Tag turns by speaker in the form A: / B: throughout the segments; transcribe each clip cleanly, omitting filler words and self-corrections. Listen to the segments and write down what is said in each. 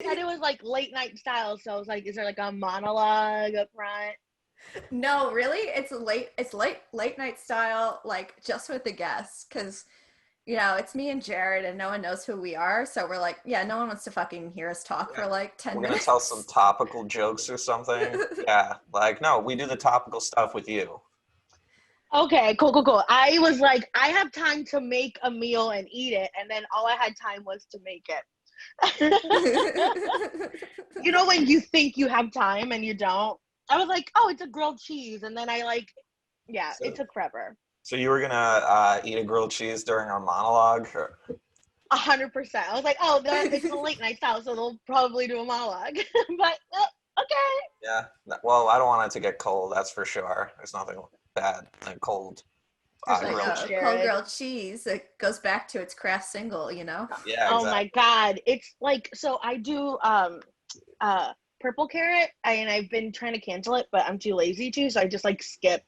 A: Said it was like late night style, so I was like, is there like a monologue up front?
B: No, really, it's late night style, like just with the guests, because it's me and Jared, and no one knows who we are, so we're like, yeah, no one wants to fucking hear us talk
C: Yeah.
B: for like 10
C: We're gonna tell some
B: minutes.
C: topical jokes or something. Yeah, like no, we do the topical stuff with you.
A: Okay, cool. I was like, I have time to make a meal and eat it, and then all I had time was to make it. You know when you think you have time and you don't? I was like, oh, it's a grilled cheese, and then yeah, it
C: So,
A: took forever.
C: so you were gonna eat a grilled cheese during our monologue? Or?
A: 100%. I was like, oh, it's a late night style, so they'll probably do a monologue. But okay.
C: Yeah. Well, I don't want it to get cold. That's for sure. There's nothing bad than cold
A: You're so
B: Like
C: grilled
A: nice,
B: a
C: cheese.
B: cold
A: Jared.
B: grilled cheese, it goes back to its craft single.
C: Yeah,
A: Oh my
C: exactly.
A: God. It's like, so I do purple carrot, and I've been trying to cancel it, but I'm too lazy to, so I just like skip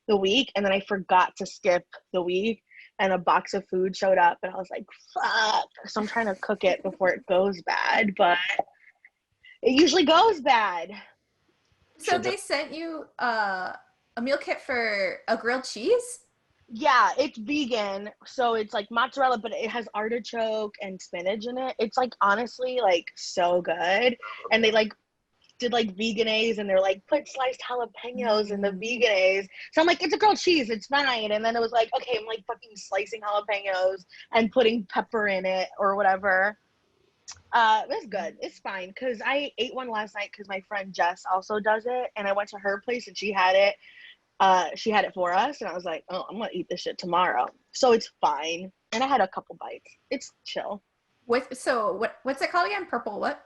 A: the week, and then I forgot to skip the week, and a box of food showed up, and I was like, fuck. So I'm trying to cook it before it goes bad, but it usually goes bad.
B: So
C: Should
B: they
C: just
B: sent you a meal kit for a grilled cheese?
A: Yeah, it's vegan, so it's like mozzarella, but it has artichoke and spinach in it. It's like honestly like so good. And they like did like veganese, and they're like put sliced jalapenos in the
B: Mm.
A: veganese. So I'm like, it's a grilled cheese, it's fine. And then it was like, okay, I'm like fucking slicing jalapenos and putting pepper in it or whatever. It's good. It's fine because I ate one last night because my friend Jess also does it, and I went to her place and she had it for us, and I was like, oh, I'm gonna eat this shit tomorrow, so it's fine. And I had a couple bites. It's chill.
B: What's it called again? Purple what?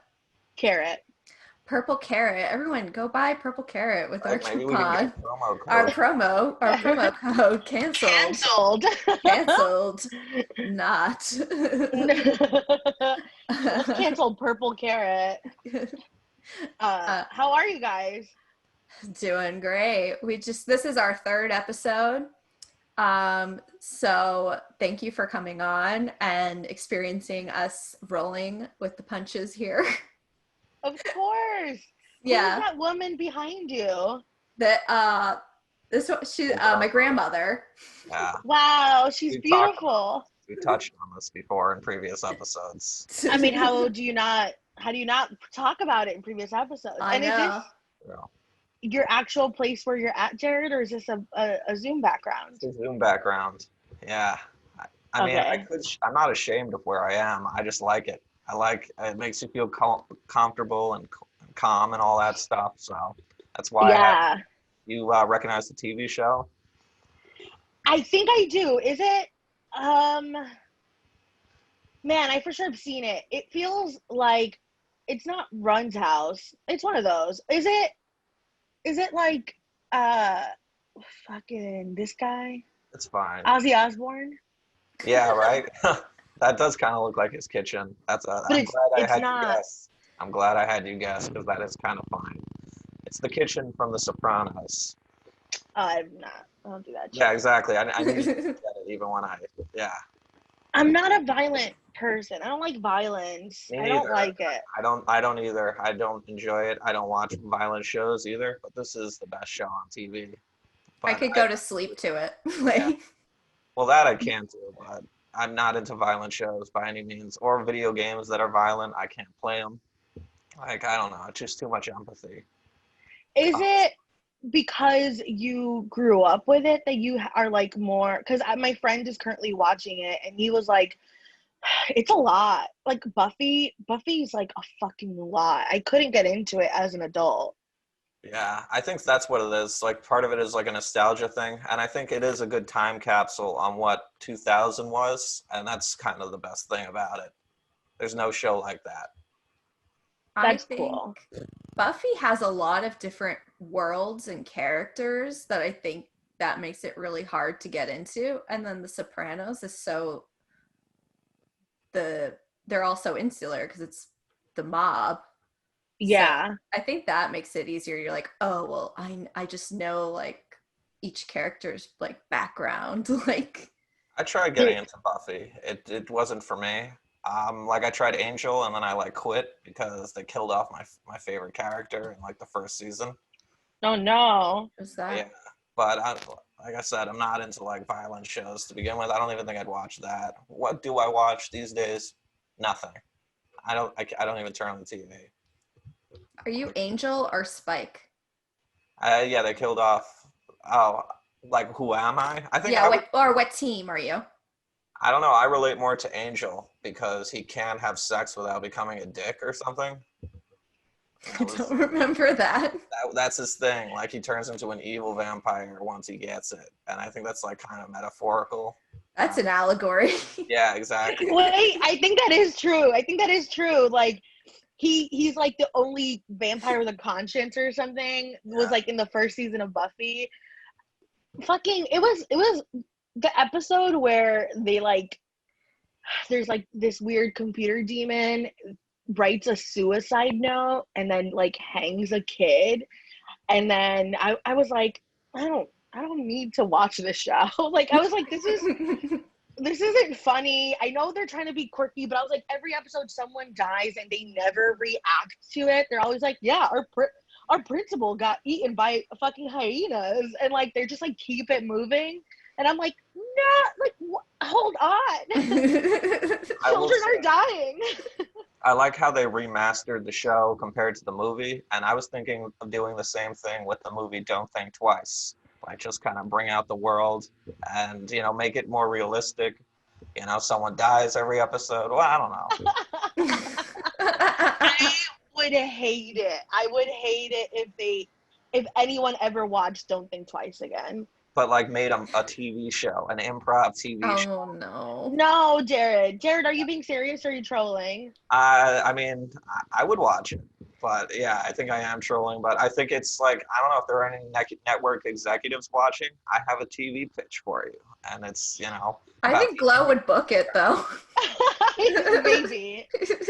A: Carrot.
B: Purple carrot. Everyone go buy purple carrot with our
C: like maybe we can get a
B: coupon.
C: promo
B: Our
C: code.
B: promo, our promo code canceled.
A: Canceled.
B: Canceled. Not.
A: Let's cancel purple carrot.
B: uh,
A: How are you guys?
B: Doing great. This is our third episode. So thank you for coming on and experiencing us rolling with the punches here.
A: Of course. Who is
B: Yeah.
A: that woman behind you?
B: That this she my grandmother.
C: Yeah,
A: Wow, she's
C: we've talked about
A: beautiful.
C: we touched on this before in previous episodes.
A: I mean, how do you not talk about it in previous episodes?
B: I
A: And is this
B: know.
C: Yeah.
A: your actual place where you're at, Jared, or is this a Zoom background?
C: It's a Zoom background. Yeah. I mean,
A: Okay.
C: I'm not ashamed of where I am. I just like it. I like it makes you feel comfortable and calm and all that stuff. So that's why I have
A: Yeah.
C: you recognize the TV show.
A: I think I do. Is it um man, I for sure have seen it. It feels like it's not Run's house. It's one of those. Is it like uh fucking this guy?
C: It's fine.
A: Ozzy Osbourne?
C: Yeah, right. That does kind of look like his kitchen.
A: But
C: I'm
A: it's
C: glad I
A: it's
C: had you
A: not.
C: guess. I'm glad I had you guess because that is kind of fine. It's the kitchen from The Sopranos.
A: I'm not. I don't do that
C: Yeah,
A: shit.
C: exactly. I knew you didn't get it even when yeah,
A: I'm not a violent person. I don't like violence.
C: me
A: I don't
C: neither.
A: like it.
C: I don't either. I don't enjoy it. I don't watch violent shows either, but this is the best show on TV.
B: I
C: But
B: could go to sleep to it.
C: yeah,
B: Like
C: well, that I can't do, but I'm not into violent shows by any means or video games that are violent. I can't play them. Like, I don't know. It's just too much empathy.
A: Is
C: Uh,
A: it because you grew up with it that you are like more? Because my friend is currently watching it, and he was like, it's a lot. Like Buffy's like a fucking lot. I couldn't get into it as an adult.
C: Yeah, I think that's what it is. Like part of it is like a nostalgia thing, and I think it is a good time capsule on what 2000 was, and that's kind of the best thing about it. There's no show like that.
B: I
A: That's
B: think
A: cool.
B: Buffy has a lot of different worlds and characters that I think that makes it really hard to get into. And then The Sopranos is the they're also insular because it's the mob. So
A: Yeah.
B: I think that makes it easier. You're like, oh well, I just know like each character's like background. Like
C: I tried getting
A: Did
C: into Buffy. It wasn't for me. Like I tried Angel and then I like quit because they killed off my favorite character in like the first season.
A: Oh no.
B: What's that?
C: Yeah, but like I said, I'm not into like violent shows to begin with. I don't even think I'd watch that. What do I watch these days? Nothing. I don't even turn on the TV.
B: Are you Angel or Spike?
C: Yeah, they killed off. Oh, like who am I? I think
B: Yeah, what team are you?
C: I don't know. I relate more to Angel because he can have sex without becoming a dick or something.
B: I don't remember that.
C: That's his thing. Like he turns into an evil vampire once he gets it, and I think that's like kind of metaphorical.
B: That's an allegory.
C: Yeah, exactly.
A: Wait, I think that is true. Like he's like the only vampire with a conscience or something. Was like in the first season of Buffy. Fucking it was the episode where they like there's like this weird computer demon writes a suicide note and then like hangs a kid, and then I was like, I don't need to watch this show. Like I was like, this isn't funny. I know they're trying to be quirky, but I was like, every episode someone dies and they never react to it. They're always like, yeah, our principal got eaten by fucking hyenas, and like they're just like keep it moving, and I'm like, no, like hold on. Children are dying.
C: I like how they remastered the show compared to the movie, and I was thinking of doing the same thing with the movie Don't Think Twice. Like just kind of bring out the world and, you know, make it more realistic. You know, someone dies every episode. Well, I don't know.
A: I would hate it. I would hate it if anyone ever watched Don't Think Twice again.
C: But like made a TV show, an improv TV show.
B: Oh no.
A: No, Jared. Jared, are you being serious or are you trolling?
C: I mean, I would watch it. But yeah, I think I am trolling. But I think it's like, I don't know if there are any network executives watching. I have a TV pitch for you. And it's, you know.
B: I think Glow would book it though.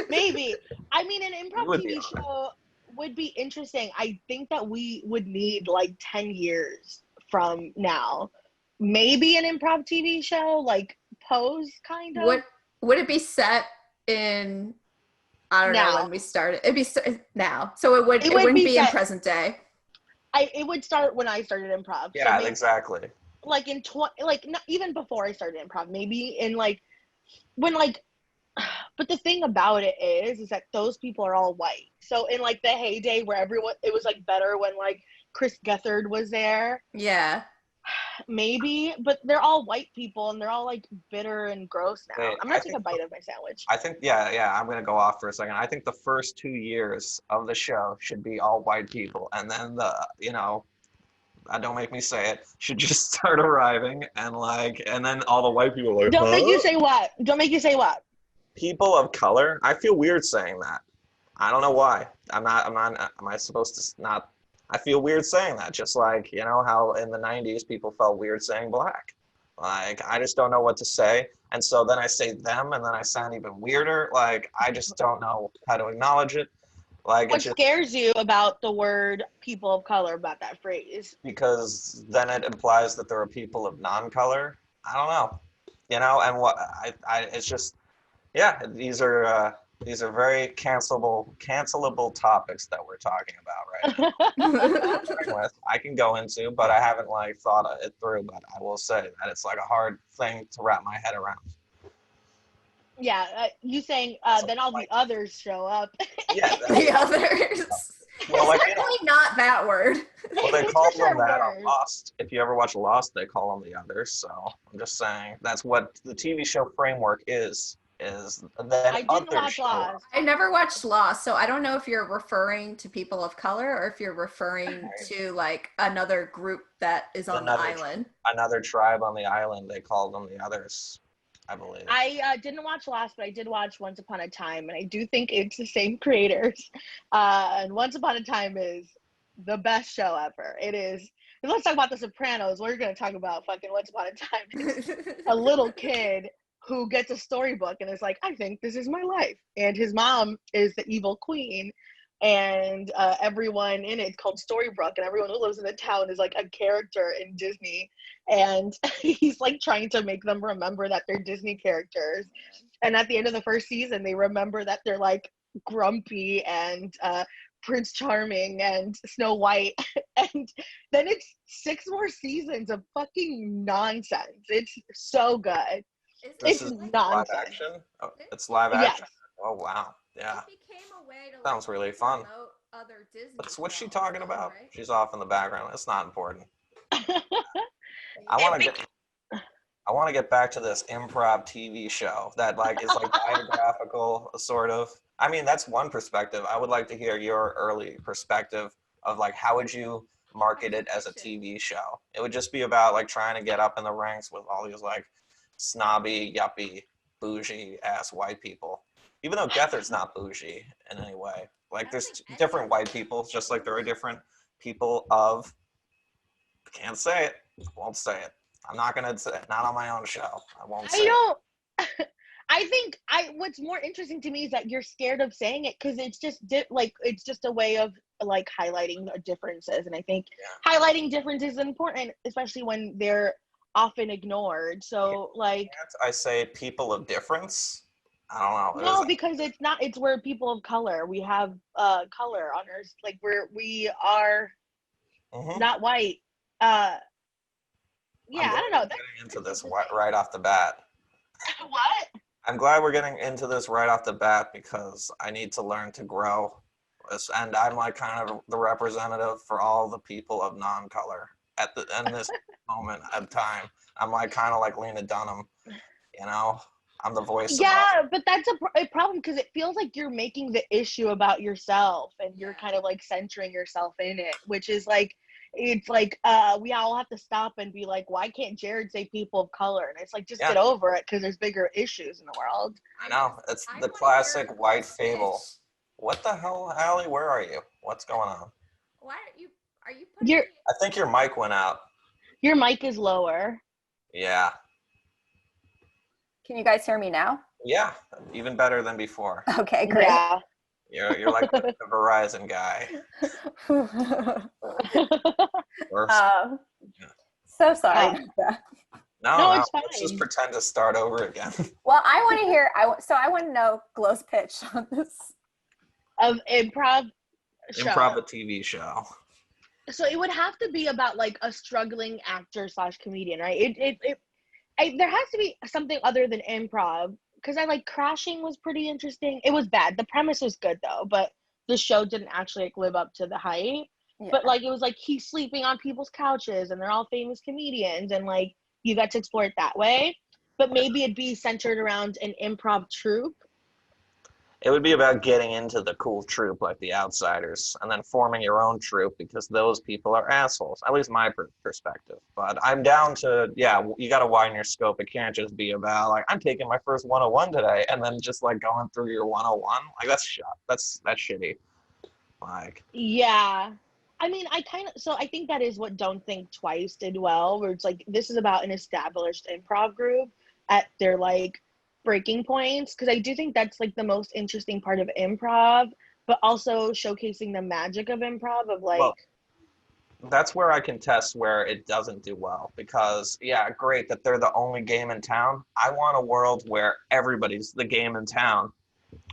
A: Maybe. I mean, an improv TV show would be interesting. I think that we would need like 10 years from now. Maybe an improv TV show, like Pose, kind of.
B: Would it be set in, I don't know when we started. It'd be now. So it wouldn't be in present day.
A: It would start when I started improv.
C: Yeah,
A: so maybe,
C: exactly.
A: Like in not even before I started improv, maybe in like when like, but the thing about it is that those people are all white. So in like the heyday where everyone, it was like better when like Chris Gethard was there.
B: Yeah.
A: Maybe, but they're all white people and they're all like bitter and gross now.
C: Wait,
A: I'm gonna take a bite of my sandwich.
C: I think, yeah, I'm gonna go off for a second. I think the first 2 years of the show should be all white people, and then don't make me say it, should just start arriving and then all the white people are like,
A: Don't make you say what? Don't make you say what?
C: People of color. I feel weird saying that. I don't know why. Am I supposed to not? I feel weird saying that, just like, you know, how in the 90s people felt weird saying black. Like, I just don't know what to say. And so then I say them, and then I sound even weirder. Like, I just don't know how to acknowledge it. Like,
A: what scares you about the word people of color, about that phrase?
C: Because then it implies that there are people of non-color. I don't know. You know, and what it's just, yeah, these are very cancelable topics that we're talking about right now. I can go into, but I haven't like thought it through. But I will say that it's like a hard thing to wrap my head around.
A: Yeah, you saying then all the others show up.
C: Yeah,
B: the others.
C: Well, like,
B: definitely not that word.
C: Well, they call them that on Lost. If you ever watch Lost, they call them the others. So I'm just saying that's what the TV show framework is.
A: I didn't watch Lost.
B: I never watched Lost, so I don't know if you're referring to people of color or if you're referring to like another group that is on the island.
C: Another tribe on the island. They call them the others, I believe.
A: I didn't watch Lost, but I did watch Once Upon a Time, and I do think it's the same creators. And Once Upon a Time is the best show ever. It is. And let's talk about The Sopranos. We're going to talk about fucking Once Upon a Time. It's a little kid who gets a storybook and is like, I think this is my life. And his mom is the evil queen. And everyone in it's called Storybrooke, and everyone who lives in the town is like a character in Disney. And he's like trying to make them remember that they're Disney characters. And at the end of the first season, they remember that they're like Grumpy and Prince Charming and Snow White. And then it's 6 more seasons of fucking nonsense. It's so good.
C: This
A: It's
C: is
A: nonsense.
C: live action? Oh, it's live
A: Yes.
C: action? Oh, wow. Yeah.
B: It became a way to
C: Sounds really fun.
B: promote other Disney
C: What's she
B: shows,
C: talking
B: though,
C: about?
B: right?
C: She's off in the background. It's not important. I want to get back to this improv TV show that like is like biographical, sort of. I mean, that's one perspective. I would like to hear your early perspective of like how would you market it as a TV show? It would just be about like trying to get up in the ranks with all these like snobby, yuppie, bougie ass white people. Even though Gethard's not bougie in any way. Like there's different white people, just like there are different people of. Can't say it. Won't say it. I'm not gonna say it. Not on my own show. I won't say it.
A: I think what's more interesting to me is that you're scared of saying it because it's just it's just a way of like highlighting differences, and I think highlighting differences is important, especially when they're often ignored. So like,
C: I say people of difference. I don't know.
A: No, because it's not. It's where people of color. We have color on our like we are not white. Yeah, I don't know.
C: Getting into this right off the bat.
A: What?
C: I'm glad we're getting into this right off the bat because I need to learn to grow, and I'm like kind of the representative for all the people of non-color at the in this moment of time. I'm like kind of like Lena Dunham, you know. I'm the voice.
A: Yeah, but that's a problem because it feels like you're making the issue about yourself and you're kind of like centering yourself in it, which is like, it's like we all have to stop and be like, why can't Jared say people of color? And it's like, just get over it because there's bigger issues in the world.
C: I know. It's the classic white fable. What the hell, Allie? Where are you? What's going on?
B: Why are you putting
C: I think your mic went out.
A: Your mic is lower.
C: Yeah.
B: Can you guys hear me now?
C: Yeah, even better than before.
B: Okay, great.
A: Yeah.
C: You're like the Verizon guy.
B: So sorry about that.
C: No,
A: it's fine.
C: let's just pretend to start over again.
B: Well, I want to hear. I want to know Glow's pitch on this
A: Of improv show.
C: Improv a TV show.
A: So it would have to be about like a struggling actor / comedian, right? There has to be something other than improv because I like Crashing was pretty interesting. It was bad. The premise was good though, but the show didn't actually like live up to the hype. Yeah. But like it was like he's sleeping on people's couches and they're all famous comedians and like you got to explore it that way. But maybe it'd be centered around an improv troupe.
C: It would be about getting into the cool troupe like the Outsiders and then forming your own troupe because those people are assholes, at least my perspective. But I'm down to, you got to widen your scope. It can't just be about like, I'm taking my first 101 today and then just like going through your 101. Like that's shitty. Like.
A: Yeah. I mean, I think that is what Don't Think Twice did well, where it's like, this is about an established improv group at their like, breaking points, because I do think that's like the most interesting part of improv, but also showcasing the magic of improv of like. Well,
C: that's where I contest where it doesn't do well because great that they're the only game in town. I want a world where everybody's the game in town.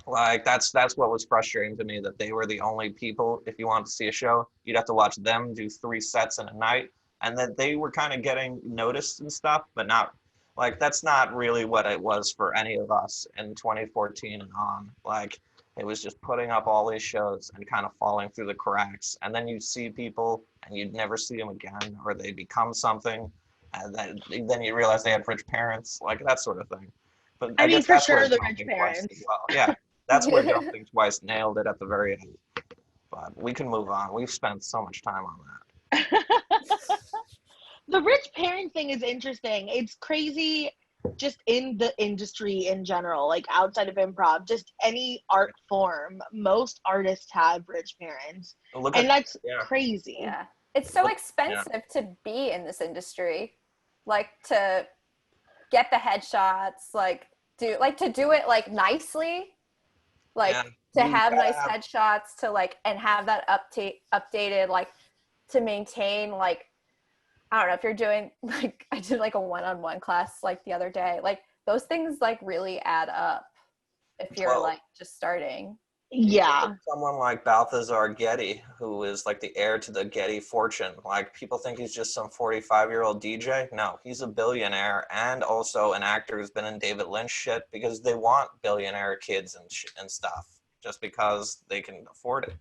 C: Like that's what was frustrating to me, that they were the only people. If you wanted to see a show, you'd have to watch them do 3 sets in a night, and that they were kind of getting noticed and stuff, but not. Like, that's not really what it was for any of us in 2014 and on. Like, it was just putting up all these shows and kind of falling through the cracks. And then you'd see people and you'd never see them again, or they become something. And then you realize they had rich parents, like that sort of thing. But
A: I mean, for sure, the rich parents.
C: Well. Yeah, that's where Don't Think Twice nailed it at the very end. But we can move on. We've spent so much time on that.
A: The rich parent thing is interesting. It's crazy just in the industry in general, like outside of improv, just any art form. Most artists have rich parents. And that's crazy.
B: Yeah. It's so expensive to be in this industry. Like to get the headshots, to do it like nicely. Like to have nice headshots, to like and have that updated, like to maintain like I don't know if you're doing like I did like a one-on-one class like the other day. Like those things like really add up if you're
C: Well,
B: like just starting.
A: Yeah.
C: someone like Balthazar Getty, who is like the heir to the Getty fortune. Like, people think he's just some 45-year-old DJ. No, he's a billionaire and also an actor who's been in David Lynch shit because they want billionaire kids and stuff just because they can afford it.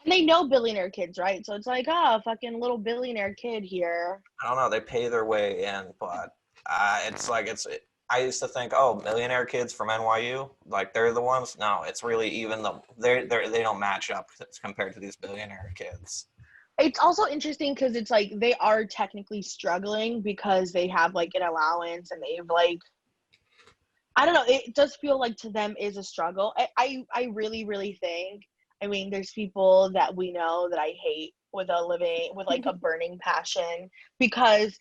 A: And they know billionaire kids, right? So it's like, oh, fucking little billionaire kid here.
C: I don't know. They pay their way in, but it's like I used to think, oh, millionaire kids from NYU, like they're the ones. No, it's really even they don't match up compared to these billionaire kids.
A: It's also interesting because it's like they are technically struggling because they have like an allowance and they've like, I don't know. It does feel like to them is a struggle. I really, really think. I mean, there's people that we know that I hate with like a burning passion because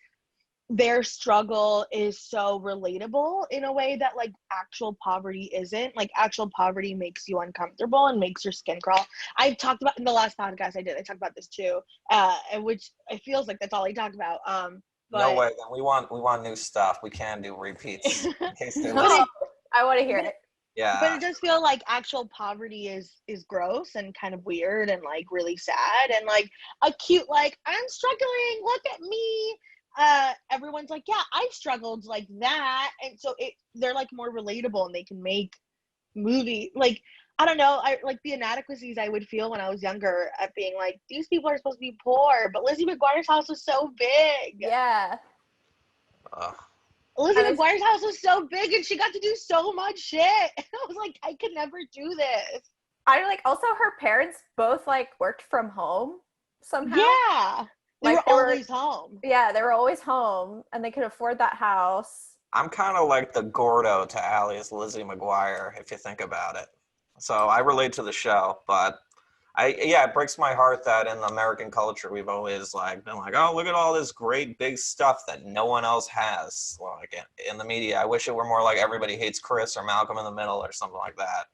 A: their struggle is so relatable in a way that like actual poverty isn't. Like actual poverty makes you uncomfortable and makes your skin crawl. I've talked about in the last podcast I talked about this too, and which it feels like that's all I talk about. But
C: No way. We want new stuff. We can do repeats in case they
A: But
C: listen.
B: I want to hear it.
C: Yeah.
A: But it does feel like actual poverty is gross and kind of weird and like really sad and like a cute like I'm struggling, look at me. Everyone's like, yeah, I've struggled like that, and so they're like more relatable and they can make movie like I don't know, I like the inadequacies I would feel when I was younger at being like these people are supposed to be poor, but Lizzie McGuire's house was so big.
B: Yeah.
A: Lizzie McGuire's house was so big and she got to do so much shit. I was like, I could never do this.
B: I like also her parents both like worked from home somehow.
A: Yeah. They
B: Like,
A: were always home.
B: Yeah, they were always home and they could afford that house.
C: I'm kind of like the Gordo to Allie's Lizzie McGuire, if you think about it. So I relate to the show, but it breaks my heart that in American culture we've always like been like, oh, look at all this great big stuff that no one else has. Like in the media, I wish it were more like Everybody Hates Chris or Malcolm in the Middle or something like that.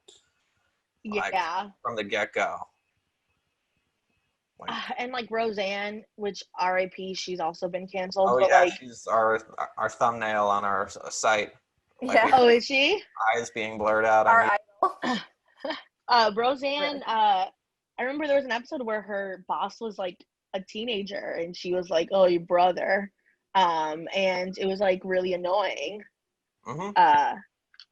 C: Like,
A: Yeah.
C: from the get-go. Like,
A: and like Roseanne, which RIP, she's also been canceled.
C: oh
A: but
C: yeah,
A: like,
C: she's our thumbnail on our site. Like,
B: Yeah.
A: oh, is she?
C: eyes being blurred out.
B: Our idol.
A: Roseanne, I remember there was an episode where her boss was like a teenager and she was like, oh, your brother. And it was like really annoying.
C: Mm-hmm.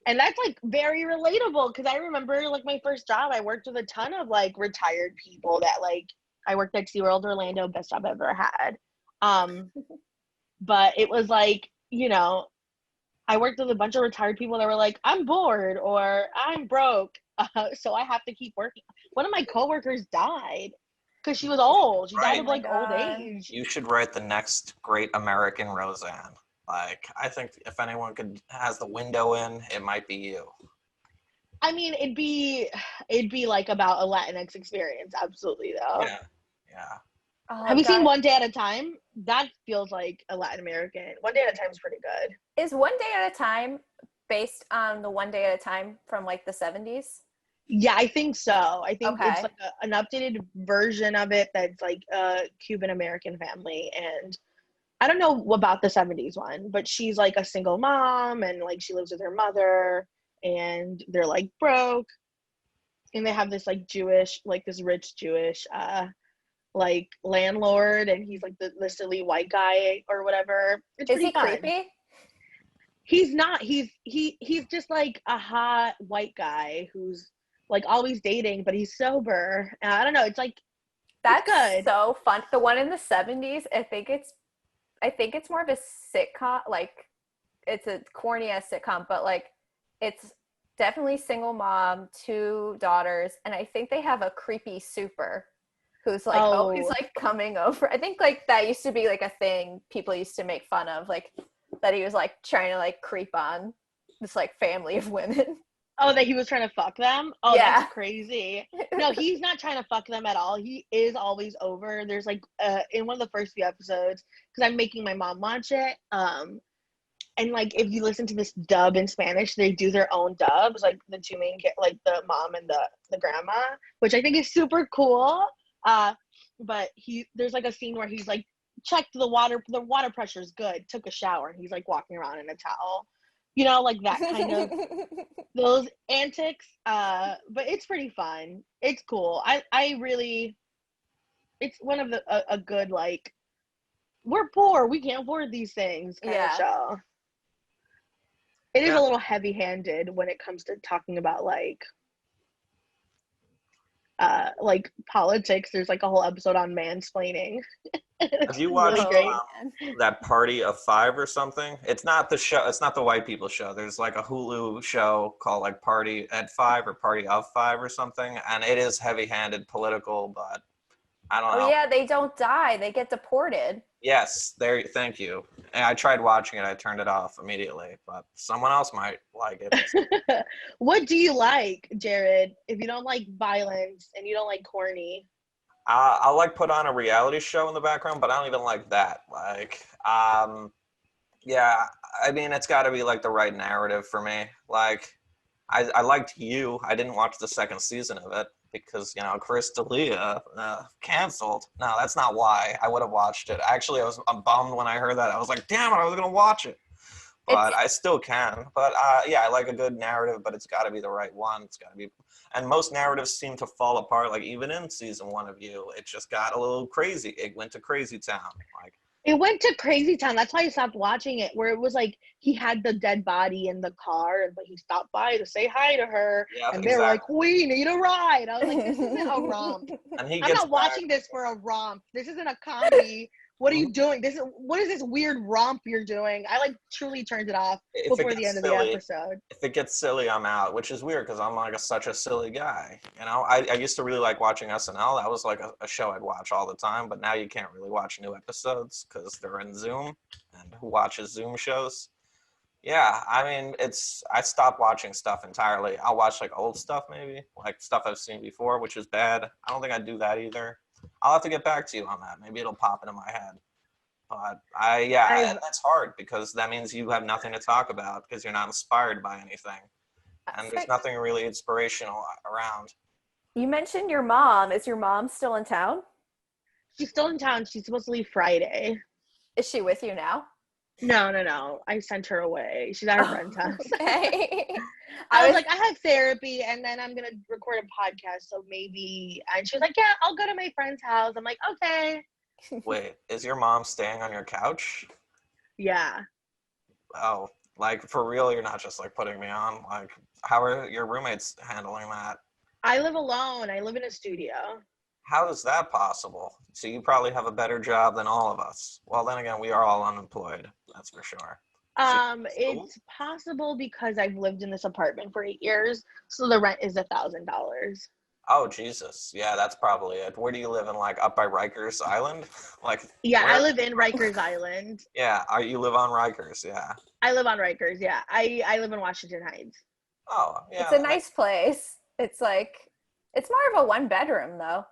A: And that's like very relatable because I remember like my first job, I worked with a ton of like retired people that like, I worked at SeaWorld Orlando, best job I ever had. But it was like, you know, I worked with a bunch of retired people that were like, I'm bored or I'm broke. So I have to keep working. One of my coworkers died because she was old. She died of like old age.
C: You should write the next Great American Roseanne. Like, I think if anyone has the window in, it might be you.
A: I mean, it'd be like about a Latinx experience. Absolutely, though.
C: Yeah.
B: Oh,
A: Have you seen One Day at a Time? That feels like a Latin American. One Day at a Time is pretty good.
B: Is One Day at a Time based on the One Day at a Time from like the 70s?
A: Yeah, I think so. I think
B: Okay.
A: it's like an updated version of it that's like a Cuban American family. And I don't know about the 70s one, but she's like a single mom and like she lives with her mother and they're like broke. And they have this like Jewish, like this rich Jewish like landlord, and he's like the silly white guy or whatever. It's
B: Is
A: pretty
B: he
A: fun.
B: creepy?
A: He's not. He's just like a hot white guy who's like always dating, but he's sober. And I don't know. It's like
B: That's
A: good.
B: so fun. The one in the 70s, I think it's more of a sitcom. Like it's a corny ass sitcom, but like it's definitely single mom, 2 daughters, and I think they have a creepy super who's like always like coming over. I think like that used to be like a thing people used to make fun of, like that he was like trying to like creep on this like family of women.
A: Oh, that he was trying to fuck them? Oh,
B: Yeah.
A: That's crazy. No, he's not trying to fuck them at all. He is always over. There's like in one of the first few episodes, because I'm making my mom watch it. And like if you listen to this dub in Spanish, they do their own dubs, like the two main like the mom and the grandma, which I think is super cool. But there's like a scene where he's like checked the water pressure is good, took a shower, and he's like walking around in a towel. You know, like that kind of those antics. But it's pretty fun. It's cool. I really, it's one of a good, like, we're poor, we can't afford these things kind of show. It is a little heavy-handed when it comes to talking about like politics. There's like a whole episode on mansplaining.
C: Have you watched
A: really great.
C: that Party of Five or something? It's not the show. It's not the white people show. There's like a Hulu show called like Party at Five or Party of Five or something, and it is heavy-handed, political, but I don't know.
B: Oh yeah, they don't die. They get deported.
C: Yes, there. Thank you. And I tried watching it. I turned it off immediately, but someone else might like it.
A: What do you like, Jared? If you don't like violence and you don't like corny.
C: I'll like put on a reality show in the background, but I don't even like that. Like, yeah, I mean, it's got to be like the right narrative for me. Like, I liked You. I didn't watch the second season of it because, you know, Chris D'Elia canceled. No, that's not why. I would have watched it. Actually, I'm bummed when I heard that. I was like, damn it, I was going to watch it. But I still can. But yeah, I like a good narrative, but it's got to be the right one. It's got to be. And most narratives seem to fall apart. Like even in season 1 of You, it just got a little crazy. It went to crazy town. Like
A: it went to crazy town. That's why I stopped watching it. Where it was like he had the dead body in the car, but he stopped by to say hi to her, and they were like, "We need a ride." I was like, "This isn't a romp. I'm not watching this for a romp. This isn't a comedy." What are you doing? What is this weird romp you're doing? I like truly turned it off before the end of the episode.
C: If it gets silly, I'm out, which is weird because I'm like such a silly guy. You know, I used to really like watching SNL. That was like a show I'd watch all the time, but now you can't really watch new episodes because they're in Zoom, and who watches Zoom shows? Yeah, I mean, I stopped watching stuff entirely. I'll watch like old stuff maybe, like stuff I've seen before, which is bad. I don't think I'd do that either. I'll have to get back to you on that. Maybe it'll pop into my head. But and that's hard because that means you have nothing to talk about because you're not inspired by anything. And there's nothing really inspirational around.
B: You mentioned your mom. Is your mom still in town?
A: She's still in town. She's supposed to leave Friday.
B: Is she with you now?
A: No. I sent her away. She's at her friend's house.
B: Okay.
A: I was like, I have therapy, and then I'm going to record a podcast, so maybe. And she was like, yeah, I'll go to my friend's house. I'm like, okay.
C: Wait, is your mom staying on your couch?
A: Yeah.
C: Oh, like, for real, you're not just, like, putting me on? Like, how are your roommates handling that?
A: I live alone. I live in a studio.
C: How is that possible? So you probably have a better job than all of us. Well, then again, we are all unemployed. That's for sure.
A: It's possible because I've lived in this apartment for 8 years, so the rent is $1,000.
C: Oh Jesus, yeah, that's probably it. Where do you live in? Like up by Rikers Island? Like
A: yeah, I live in Rikers Island.
C: Yeah, you live on Rikers? Yeah.
A: I live on Rikers. Yeah, I live in Washington Heights.
C: Oh yeah,
B: it's a nice place. It's like it's more of a 1-bedroom though.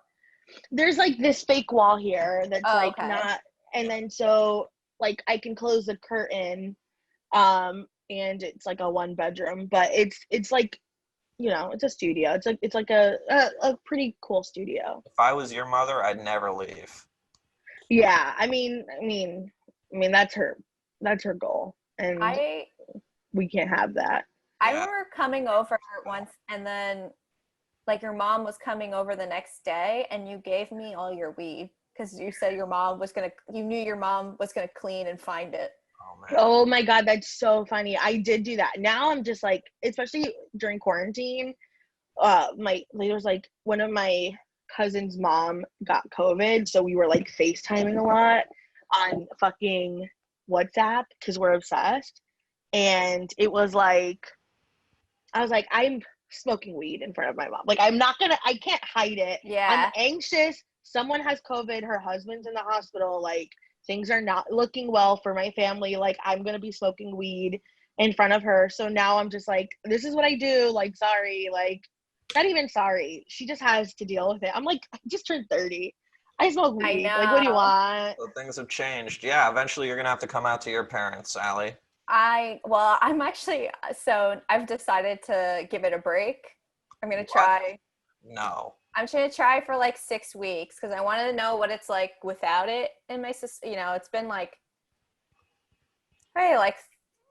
A: There's like this fake wall here that's not, and then so like I can close the curtain, and it's like a 1-bedroom, but it's like, you know, it's a studio. It's like a pretty cool studio.
C: If I was your mother, I'd never leave.
A: Yeah, I mean that's her goal, and we can't have that.
B: I remember coming over once, and then like your mom was coming over the next day, and you gave me all your weed because you said you knew your mom was gonna clean and find it.
A: Oh my God, that's so funny. I did do that. Now I'm just like, especially during quarantine, there's like one of my cousin's mom got COVID, so we were like FaceTiming a lot on fucking WhatsApp because we're obsessed. And it was like, I was like, I'm smoking weed in front of my mom. Like, I can't hide it.
B: Yeah.
A: I'm anxious. Someone has COVID. Her husband's in the hospital. Like, things are not looking well for my family. Like, I'm going to be smoking weed in front of her. So now I'm just like, this is what I do. Like, sorry. Like, not even sorry. She just has to deal with it. I'm like, I just turned 30. I smoke weed. Like, what do you want?
C: So things have changed. Yeah, eventually you're going to have to come out to your parents, Allie.
B: I'm actually, so I've decided to give it a break. I'm going to try.
C: No.
B: I'm going to try for like 6 weeks because I wanted to know what it's like without it in my system. You know, it's been like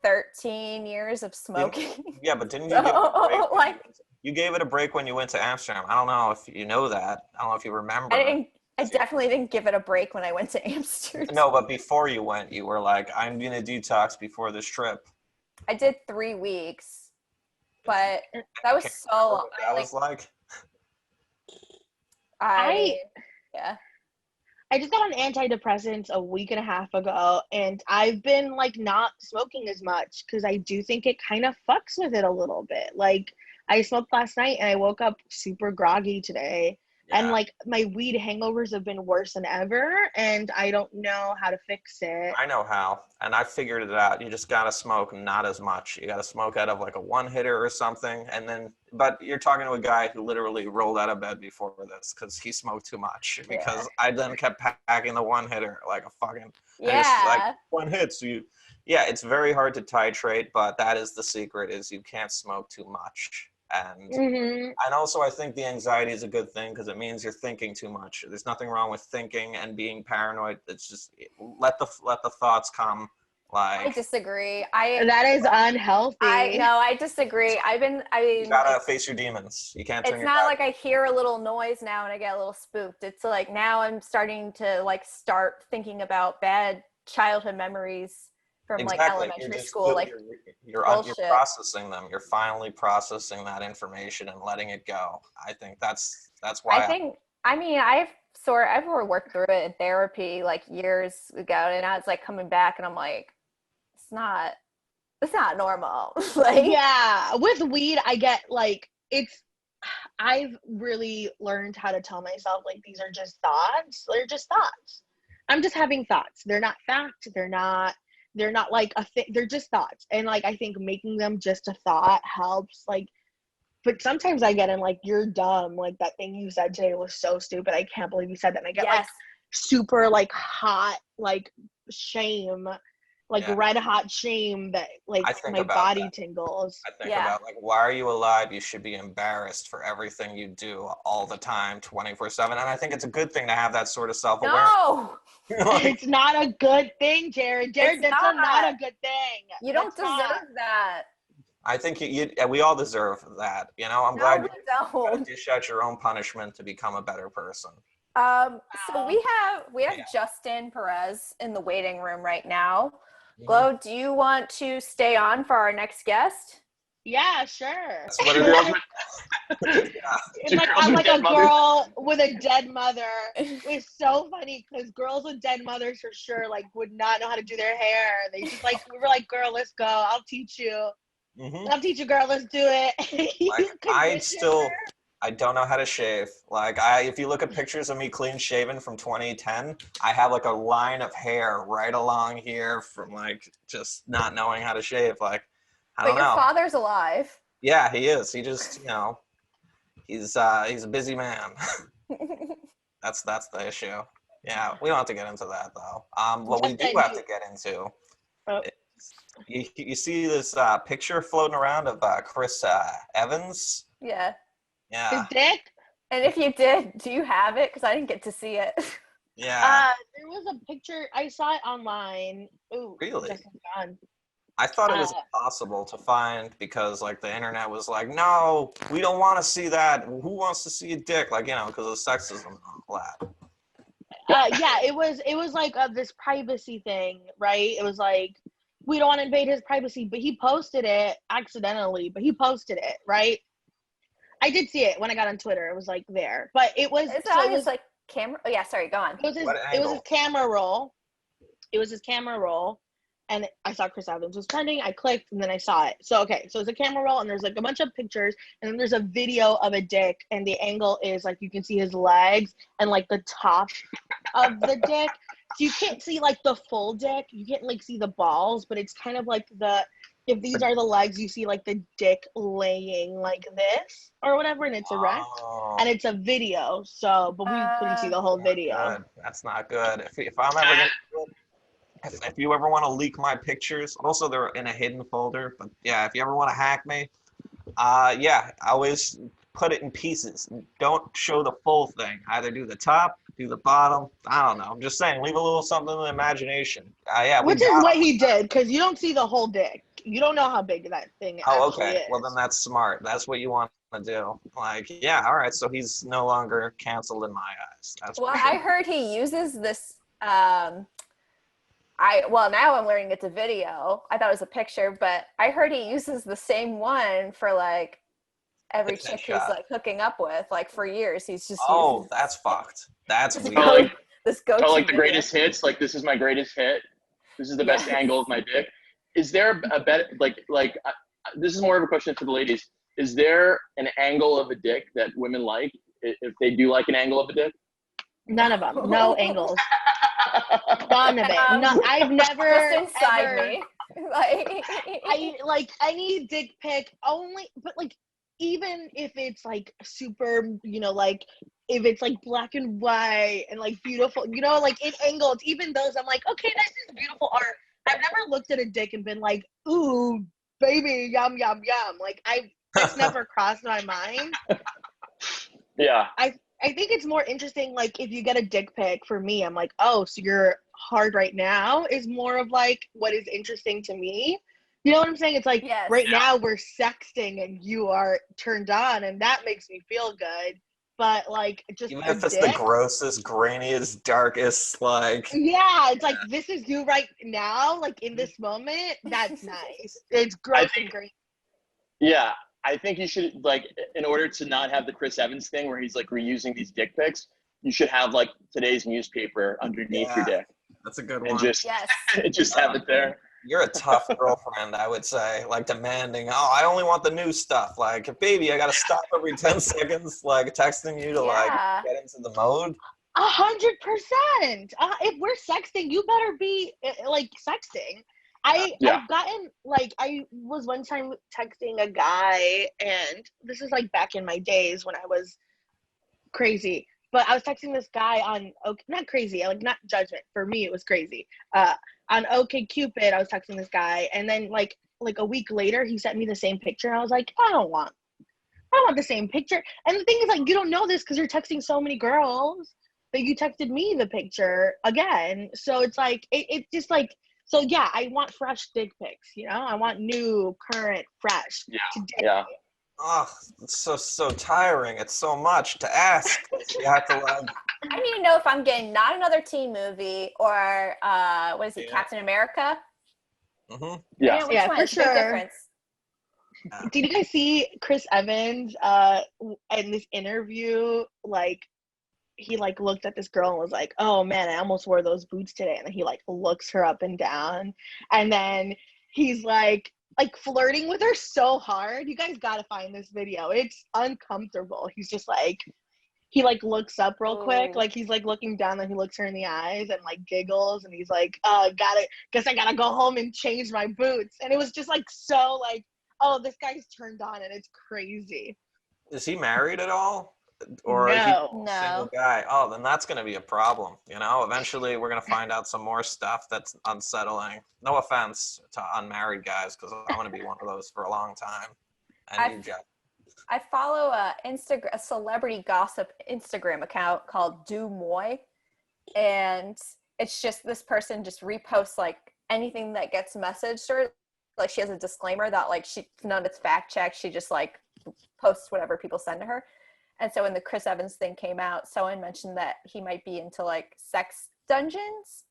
B: 13 years of smoking.
C: Yeah, but didn't you give it a break?
B: So, like,
C: You gave it a break when you went to Amsterdam. I don't know if you know that. I don't know if you remember.
B: I definitely didn't give it a break when I went to Amsterdam.
C: No, but before you went, you were like, I'm going to detox before this trip.
B: I did 3 weeks, but that was
C: Can't
B: so
C: remember
B: long.
C: what that was like.
B: Yeah.
A: I just got on antidepressants a week and a half ago, and I've been like not smoking as much because I do think it kind of fucks with it a little bit. Like I smoked last night and I woke up super groggy today, and
C: Yeah.
A: like my weed hangovers have been worse than ever, and I don't know how to fix it.
C: I know how, and I figured it out. You just gotta smoke not as much. You gotta smoke out of like a one hitter or something, and then. But you're talking to a guy who literally rolled out of bed before this because he smoked too much. Because I then kept packing the one hitter like a fucking. Like one hit. So yeah, it's very hard to titrate, but that is the secret: is you can't smoke too much. And also I think the anxiety is a good thing because it means you're thinking too much. There's nothing wrong with thinking and being paranoid. It's just let the thoughts come. Like
B: I disagree.
A: That is unhealthy.
B: I disagree.
C: you gotta face your demons. You can't turn
B: It's
C: your
B: not
C: back.
B: like I hear a little noise now and I get a little spooked. It's like now I'm starting to like start thinking about bad childhood memories from like elementary school. Like
C: you're processing them. You're finally processing that information and letting it go. I think that's why.
B: I've worked through it in therapy like years ago, and now it's like coming back, and I'm like, it's not normal. Like,
A: yeah, with weed, I get like I've really learned how to tell myself like these are just thoughts. They're just thoughts. I'm just having thoughts. They're not fact. They're not like a thing. They're just thoughts. And like I think making them just a thought helps. Like, but sometimes I get in like, you're dumb. Like that thing you said today was so stupid. I can't believe you said that. And I get like super like hot like shame, like red hot shame that like my body tingles.
C: I think about like, why are you alive? You should be embarrassed for everything you do all the time, 24/7. And I think it's a good thing to have that sort of self-awareness.
B: No,
A: it's not a good thing, Jared. That's not a good thing.
B: You don't deserve that.
C: I think we all deserve that. You know, I'm glad you dish out your own punishment to become a better person.
B: So we have Justin Perez in the waiting room right now. Glo, do you want to stay on for our next guest?
A: Yeah, sure.
C: That's what it is.
A: It's like I'm like a girl with a dead mother. It's so funny because girls with dead mothers for sure like would not know how to do their hair. They just like we were like, girl, let's go. I'll teach you. I'll teach you, girl. Let's do it.
C: Like, I don't know how to shave. Like if you look at pictures of me clean shaven from 2010, I have like a line of hair right along here from like just not knowing how to shave. Like I don't know.
B: But your father's alive.
C: Yeah, he is. He just he's a busy man. That's the issue. Yeah, we don't have to get into that though. What we do have to get into. You see this picture floating around of Chris Evans?
B: Yeah.
A: His dick?
B: And if you did, do you have it? Because I didn't get to see it.
C: Yeah.
A: There was a picture. I saw it online. Ooh,
C: really? I thought it was impossible to find because like the internet was like, no, we don't want to see that. Who wants to see a dick? Like, you know, because of sexism and all that.
A: Yeah, it was like this privacy thing, right? It was like, we don't want to invade his privacy, but he posted it accidentally, but he posted it, right? I did see it when I got on Twitter. It was like there, but it was
B: like camera. Oh yeah, sorry, go on.
A: It was his camera roll. It was his camera roll, and I saw Chris Evans was trending. I clicked, and then I saw it. So it's a camera roll, and there's like a bunch of pictures, and then there's a video of a dick, and the angle is like you can see his legs and like the top of the dick. So you can't see like the full dick. You can't like see the balls, but it's kind of like if these are the legs, you see like the dick laying like this or whatever, and it's erect, and it's a video. So, but we couldn't see the whole video.
C: Good. That's not good. If I'm ever gonna, if you ever want to leak my pictures, also they're in a hidden folder. But yeah, if you ever want to hack me, I always put it in pieces. Don't show the full thing. Either do the top, do the bottom. I don't know. I'm just saying, leave a little something in the imagination.
A: Which is what he did, because you don't see the whole dick. you don't know how big that thing
C: Oh,
A: actually
C: okay.
A: is.
C: Well, then that's smart. That's what you want to do. Like, yeah, all right. So he's no longer canceled in my eyes. That's
B: Well,
C: for sure.
B: I heard he uses this. Now I'm learning it's a video. I thought it was a picture, but I heard he uses the same one for like every
C: Hit that
B: chick he's
C: shot.
B: like hooking up with. Like for years, he's just
C: Oh,
B: using
C: that's fucked. That's
B: this
C: weird.
D: Oh, like,
B: this go-to.
D: oh, like the
B: video.
D: greatest hits. Like, this is my greatest hit. This is the best
B: Yes.
D: angle of my dick. Is there a better, this is more of a question for the ladies. Is there an angle of a dick that women like if they do like an angle of a dick?
A: None of them. No angles. None of it. No, I've never
B: Just inside
A: ever,
B: me. Like,
A: I need dick pic only, but like even if it's like super, like if it's like black and white and like beautiful, like in angles, even those I'm like, okay, this is beautiful art. I've never looked at a dick and been like, ooh, baby, yum yum yum. Like it's never crossed my mind.
D: Yeah.
A: I think it's more interesting, like, if you get a dick pic, for me, I'm like, oh, so you're hard right now, is more of, like, what is interesting to me. You know what I'm saying? It's like,
B: yes.
A: right now we're sexting and you are turned on, and that makes me feel good. But, like, just
C: Even
A: a
C: if it's
A: dick,
C: the grossest, grainiest, darkest, like,
A: yeah, it's like, this is you right now, like, in this moment, that's nice. It's gross and great.
D: Yeah. I think you should, like, in order to not have the Chris Evans thing where he's like reusing these dick pics, you should have like today's newspaper underneath your dick
C: that's a good
D: and
C: one.
D: just
B: Yes.
D: just have it there.
C: You're a tough girlfriend, I would say. Like demanding, oh, I only want the new stuff. Like, baby, I gotta stop every 10 seconds, like texting you to like get into the mode.
A: 100%. If we're sexting, you better be like sexting. I've gotten, like, I was one time texting a guy, and this is like back in my days when I was crazy, but I was texting this guy on, not crazy, like not judgment, for me it was crazy. On OkCupid, I was texting this guy, and then like a week later he sent me the same picture, and I was like, I don't want the same picture. And the thing is, like, you don't know this because you're texting so many girls that you texted me the picture again. So it's like, it's just like, so yeah, I want fresh dick pics, I want new, current, fresh.
D: Yeah.
A: Today.
D: Yeah.
C: Oh, it's so tiring. It's so much to ask. You have to like.
B: I need to know if I'm getting not another teen movie or what is it, Captain America?
C: Mm-hmm.
D: Yeah.
B: Which one?
A: For
B: It's a big
A: sure.
B: difference.
A: Did you guys see Chris Evans in this interview? Like, he like looked at this girl and was like, oh man, I almost wore those boots today. And then he like looks her up and down, and then he's like flirting with her so hard. You guys gotta find this video. It's uncomfortable. He's just like, he like looks up real quick, like he's like looking down, and he looks her in the eyes and like giggles, and he's like, guess I gotta go home and change my boots. And it was just like, so like, oh, this guy's turned on, and it's crazy.
C: Is he married at all? Or
A: No.
C: is he a single guy? Oh, then that's going to be a problem. Eventually we're going to find out some more stuff that's unsettling. No offense to unmarried guys, because I want to be one of those for a long time. And you, Jeff.
B: I follow a celebrity gossip Instagram account called Do Moy, and it's just this person just reposts like anything that gets messaged her. Like, she has a disclaimer that like none of it's fact checked. She just like posts whatever people send to her. And so when the Chris Evans thing came out, someone mentioned that he might be into like sex dungeons.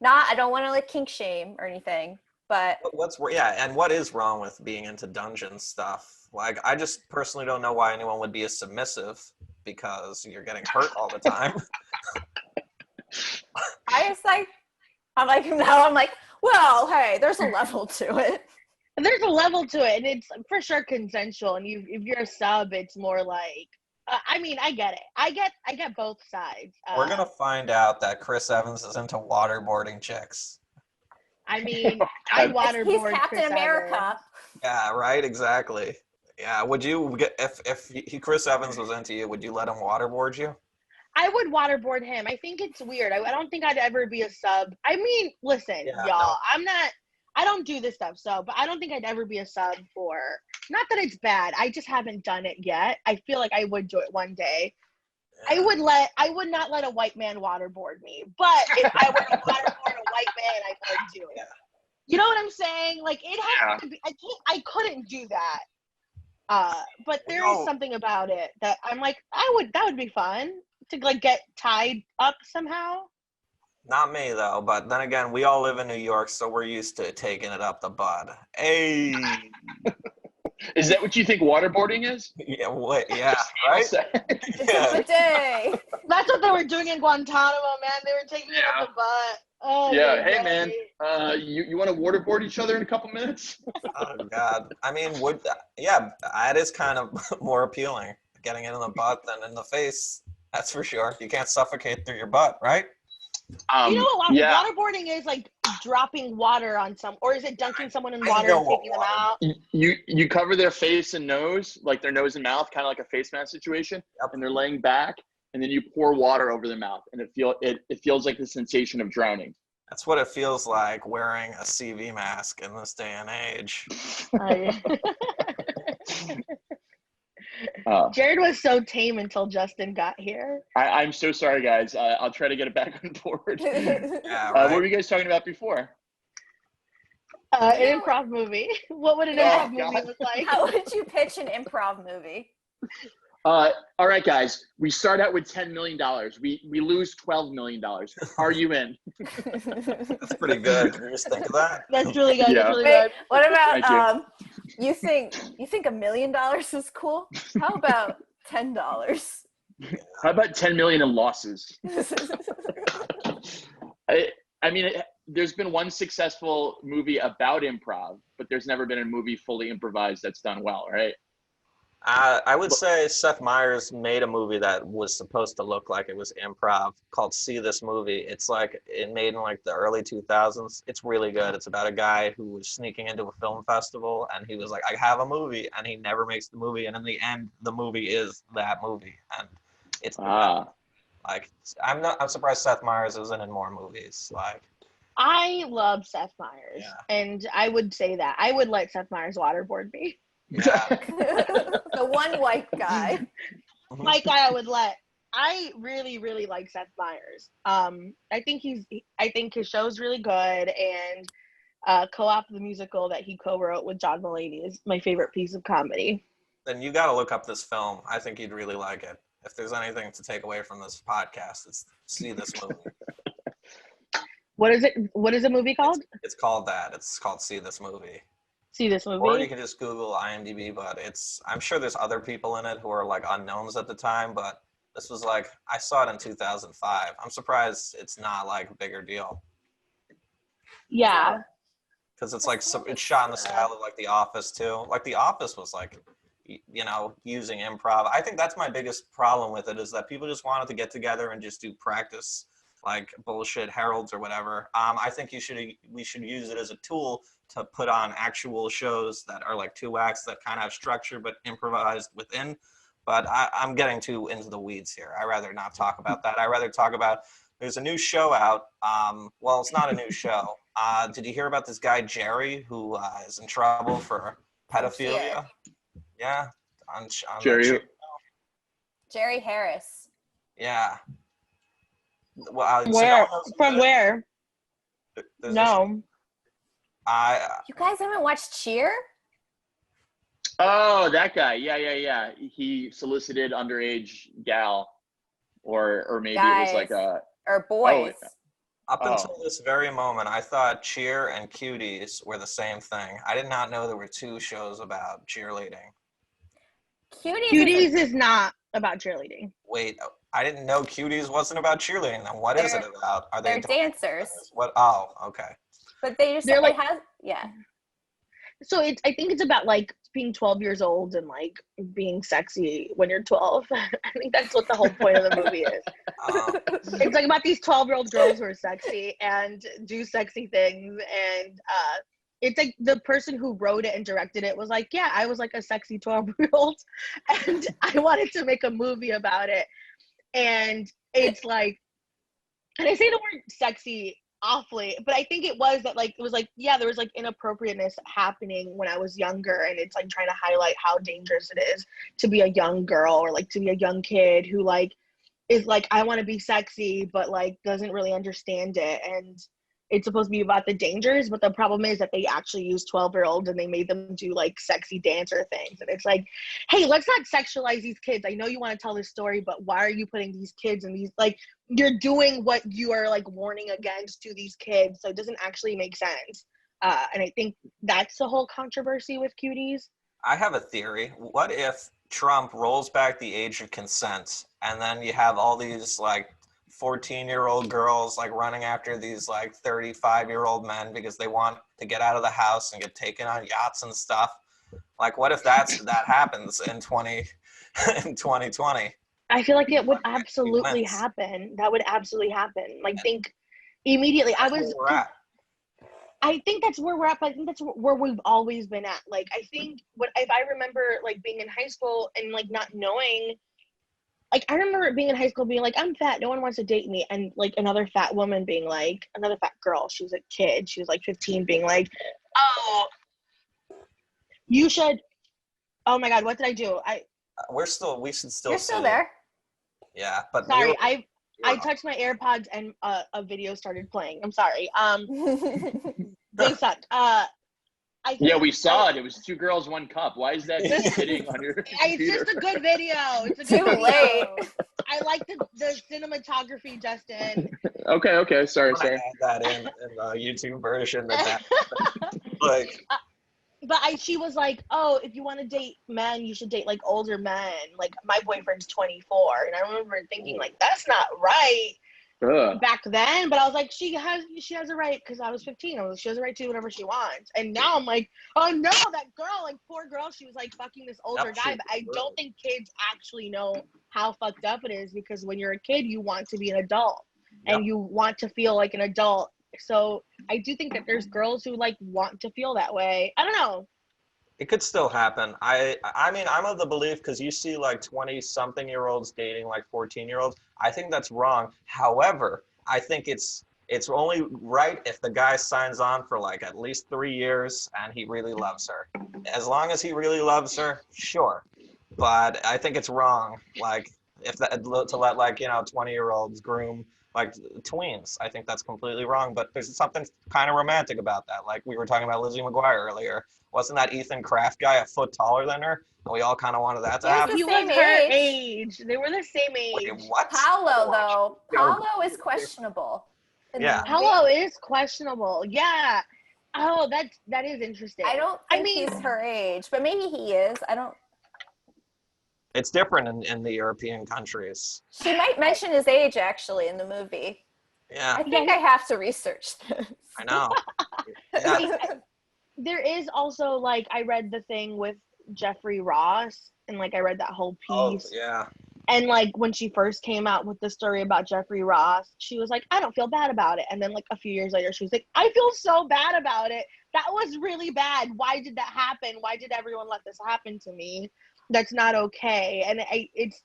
B: I don't want to like kink shame or anything, but
C: and what is wrong with being into dungeon stuff? Like, I just personally don't know why anyone would be a submissive, because you're getting hurt all the time.
B: I'm like, well, hey, there's a level to it.
A: There's a level to it, and it's for sure consensual. And if you're a sub, it's more like, I mean, I get it. I get both sides.
C: We're gonna find out that Chris Evans is into waterboarding chicks.
A: I mean, I waterboard
B: He's Captain
A: Chris
B: America.
A: Evans.
C: Yeah, right. Exactly. Yeah. Would you get if Chris Evans was into you? Would you let him waterboard you?
A: I would waterboard him. I think it's weird. I don't think I'd ever be a sub. I mean, listen, y'all. No. I don't do this stuff, but I don't think I'd ever be a sub for, not that it's bad, I just haven't done it yet. I feel like I would do it one day. Yeah. I would not let a white man waterboard me, but if I were to waterboard a white man, I would do it. You know what I'm saying? Like it has
D: Yeah.
A: to be. I couldn't do that. But there is
C: No.
A: something about it that I'm like, that would be fun to like get tied up somehow.
C: Not me though, but then again, we all live in New York, so we're used to taking it up the butt. Hey,
D: Is that what you think waterboarding is?
C: yeah, what? Yeah, right?
B: It's
C: Yeah.
B: a day.
A: That's what they were doing in Guantanamo, man. They were taking it up the butt. Oh,
D: Yeah.
A: my
D: Hey,
A: God.
D: man. You want to waterboard each other in a couple minutes?
C: Oh God. I mean, yeah, that is kind of more appealing. Getting it in the butt than in the face. That's for sure. You can't suffocate through your butt, right?
A: You know what
D: Yeah.
A: waterboarding is? Like dropping water on or is it dunking someone in
C: I
A: water
C: know
A: and
C: what
A: taking them out?
D: You cover their face and nose, like their nose and mouth, kind of like a face mask situation, and they're laying back, and then you pour water over their mouth, and it feels like the sensation of drowning.
C: That's what it feels like wearing a CV mask in this day and age.
A: Jared was so tame until Justin got here.
D: I'm so sorry, guys. I'll try to get it back on board.
C: Yeah,
D: What
C: right.
D: were you guys talking about before?
A: An improv movie. What would an improv movie look like?
B: How would you pitch an improv movie?
D: All right, guys. We start out with $10 million. We lose $12 million. Are you in?
C: That's pretty good. Did you just think of that?
A: That's really good.
D: Yeah.
A: That's really
B: Wait,
A: good.
B: what
D: Thank
B: about you think $1 million is cool? How about $10?
D: How about 10 million in losses? I mean, there's been one successful movie about improv, but there's never been a movie fully improvised that's done well, right?
C: I would say Seth Meyers made a movie that was supposed to look like it was improv called See This Movie. It's like it made in like the early 2000s. It's really good. It's about a guy who was sneaking into a film festival and he was like, I have a movie, and he never makes the movie. And in the end, the movie is that movie. And it's like I'm surprised Seth Meyers isn't in more movies. Like
A: I love Seth Meyers,
C: Yeah.
A: and I would say that I would let Seth Meyers waterboard me.
C: yeah.
B: The one white guy.
A: Like I would let. I really, really like Seth Meyers. I think his show's really good, and Co-op the musical that he co-wrote with John Mulaney is my favorite piece of comedy.
C: Then you got to look up this film. I think you'd really like it. If there's anything to take away from this podcast, it's See This Movie.
A: What is it? What is the movie called?
C: It's called that. It's called See This Movie.
A: See This Movie.
C: Or you can just Google IMDb, but I'm sure there's other people in it who are like unknowns at the time, but this was like, I saw it in 2005. I'm surprised it's not like a bigger deal.
A: Yeah.
C: Because it's like, it's shot in the style of like The Office too. Like The Office was like, you know, using improv. I think that's my biggest problem with it, is that people just wanted to get together and just do practice like bullshit heralds or whatever. I think we should use it as a tool to put on actual shows that are like 2 acts that kind of have structure but improvised within. But I'm getting too into the weeds here. I'd rather not talk about that. I'd rather talk about, there's a new show out. Well, it's not a new show. Did you hear about this guy, Jerry, who is in trouble for pedophilia? Yeah. On
D: Jerry.
B: Jerry Harris.
C: Yeah. Well,
A: Where? From where? No.
B: You guys haven't watched Cheer?
D: Oh, that guy. Yeah. He solicited underage gal, or maybe
B: Guys.
D: it was like a
B: Or boys.
C: Up until this very moment, I thought Cheer and Cuties were the same thing. I did not know there were 2 shows about cheerleading.
A: Cuties is not about cheerleading.
C: Wait, I didn't know Cuties wasn't about cheerleading. Then what is it about? Are
B: They're
C: they
B: dancers.
C: What? Oh, okay.
B: But they just,
A: They're like,
B: yeah.
A: So I think it's about like being 12 years old and like being sexy when you're 12. I think that's what the whole point of the movie is. It's like about these 12-year-old girls who are sexy and do sexy things, and it's like the person who wrote it and directed it was like, yeah, I was like a sexy 12-year-old and I wanted to make a movie about it. And it's like, and I say the word sexy awfully, but I think it was that like, it was like, yeah, there was like inappropriateness happening when I was younger, and it's like trying to highlight how dangerous it is to be a young girl or like to be a young kid who like is like, I want to be sexy but like doesn't really understand it. And it's supposed to be about the dangers, but the problem is that they actually used 12-year-olds and they made them do like sexy dancer things. And it's like, hey, let's not sexualize these kids. I know you want to tell this story, but why are you putting these kids in these, like, you're doing what you are like warning against to these kids. So it doesn't actually make sense. And I think that's the whole controversy with Cuties.
C: I have a theory. What if Trump rolls back the age of consent and then you have all these like 14-year-old girls like running after these like 35-year-old men because they want to get out of the house and get taken on yachts and stuff? Like, what if that happens in 2020?
A: I feel like it would absolutely happen. That would absolutely happen. Like, think immediately. I think that's where we're at, but I think that's where we've always been at. Like, I think if I remember like being in high school and like not knowing, like, I remember being in high school being like, I'm fat, no one wants to date me. And like another fat woman being like, another fat girl, she was a kid, she was like 15, being like, oh, you should, oh my God, what did I do?
C: We should still
B: You're still there.
C: Yeah, but
A: sorry, I touched my AirPods and a video started playing. I'm sorry. They sucked.
D: Yeah, we saw it. It was 2 girls, 1 cup. Why is that sitting on your computer?
A: It's just a good video. It's a good
B: Too
A: video.
B: late.
A: I like the cinematography, Justin.
D: Okay. Sorry.
C: add that in the YouTube version. Like,
A: but she was like, oh, if you want to date men, you should date like older men. Like, my boyfriend's 24, and I remember thinking like, that's not right. Back then, but I was like, she has a right, because I was 15. I was like, she has a right to do whatever she wants. And now I'm like, oh no, that girl, like, poor girl, she was like fucking this older guy. But I don't think kids actually know how fucked up it is, because when you're a kid, you want to be an adult and you want to feel like an adult. So I do think that there's girls who like want to feel that way. I don't know.
C: it could still happen. I mean, I'm of the belief, because you see like 20-something-year-olds dating like 14-year-olds. I think that's wrong. However, I think it's only right if the guy signs on for like at least 3 years and he really loves her. As long as he really loves her, sure. But I think it's wrong, like, to let like, 20-year-olds groom like tweens. I think that's completely wrong. But there's something kind of romantic about that. Like we were talking about Lizzie McGuire earlier. Wasn't that Ethan Kraft guy a foot taller than her? And we all kind of wanted that to happen.
A: He was her age. They were the same age.
C: Wait, what?
B: Paolo, though. Paolo is questionable.
C: Yeah.
A: Paolo is questionable. Yeah. Oh, that is interesting.
B: I don't think he's her age, but maybe he is. I don't.
C: It's different in the European countries.
B: She might mention his age, actually, in the movie.
C: Yeah.
B: I think I have to research this.
C: I know. Yeah.
A: There is also, like, I read the thing with Jeffrey Ross, and, like, I read that whole piece.
C: Oh, yeah.
A: And, like, when she first came out with the story about Jeffrey Ross, she was like, I don't feel bad about it. And then, like, a few years later, she was like, I feel so bad about it. That was really bad. Why did that happen? Why did everyone let this happen to me? That's not okay. And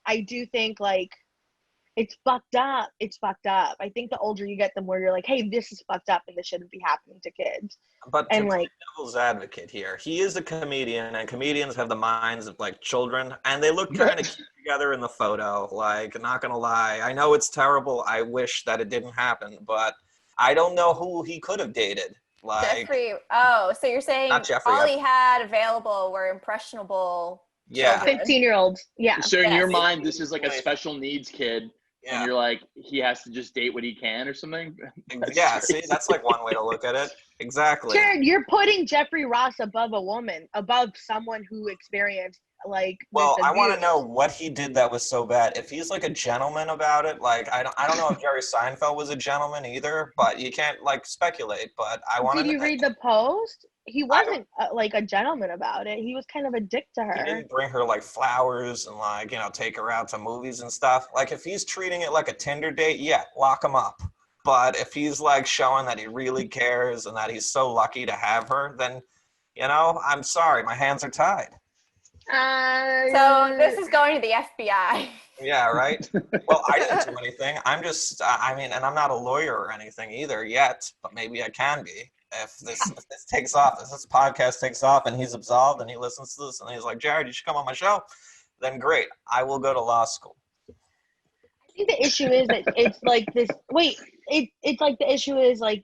A: I do think, like, it's fucked up. It's fucked up. I think the older you get, the more you're like, hey, this is fucked up and this shouldn't be happening to kids.
C: But
A: and
C: to
A: like,
C: devil's advocate here, he is a comedian, and comedians have the minds of like children, and they look kind of cute together in the photo. Like, not gonna lie, I know it's terrible. I wish that it didn't happen, but I don't know who he could have dated. Like
B: Jeffrey. Oh, so you're saying all he had available were impressionable.
C: Yeah.
A: 15-year-olds. Yeah.
D: So in your mind, this is like a special needs kid. Yeah. And you're like, he has to just date what he can or something?
C: Yeah, see, that's like one way to look at it. Exactly.
A: Jared, you're putting Jeffrey Ross above a woman, above someone who experienced, like,
C: well, I want to know what he did that was so bad. If he's like a gentleman about it, like, I don't know if Jerry Seinfeld was a gentleman either, but you can't like speculate, but I want to
A: Did you read the post? He wasn't like a gentleman about it. He was kind of a dick to her.
C: He didn't bring her like flowers and like, take her out to movies and stuff. Like if he's treating it like a Tinder date, yeah, lock him up. But if he's like showing that he really cares and that he's so lucky to have her, then, I'm sorry, my hands are tied.
B: So this is going to the FBI.
C: Yeah, right? Well, I didn't do anything. I'm just, and I'm not a lawyer or anything either yet, but maybe I can be. If this takes off, if this podcast takes off and he's absolved and he listens to this and he's like, Jared, you should come on my show, then great. I will go to law school.
A: I think the issue is that it's like this, it's like the issue is like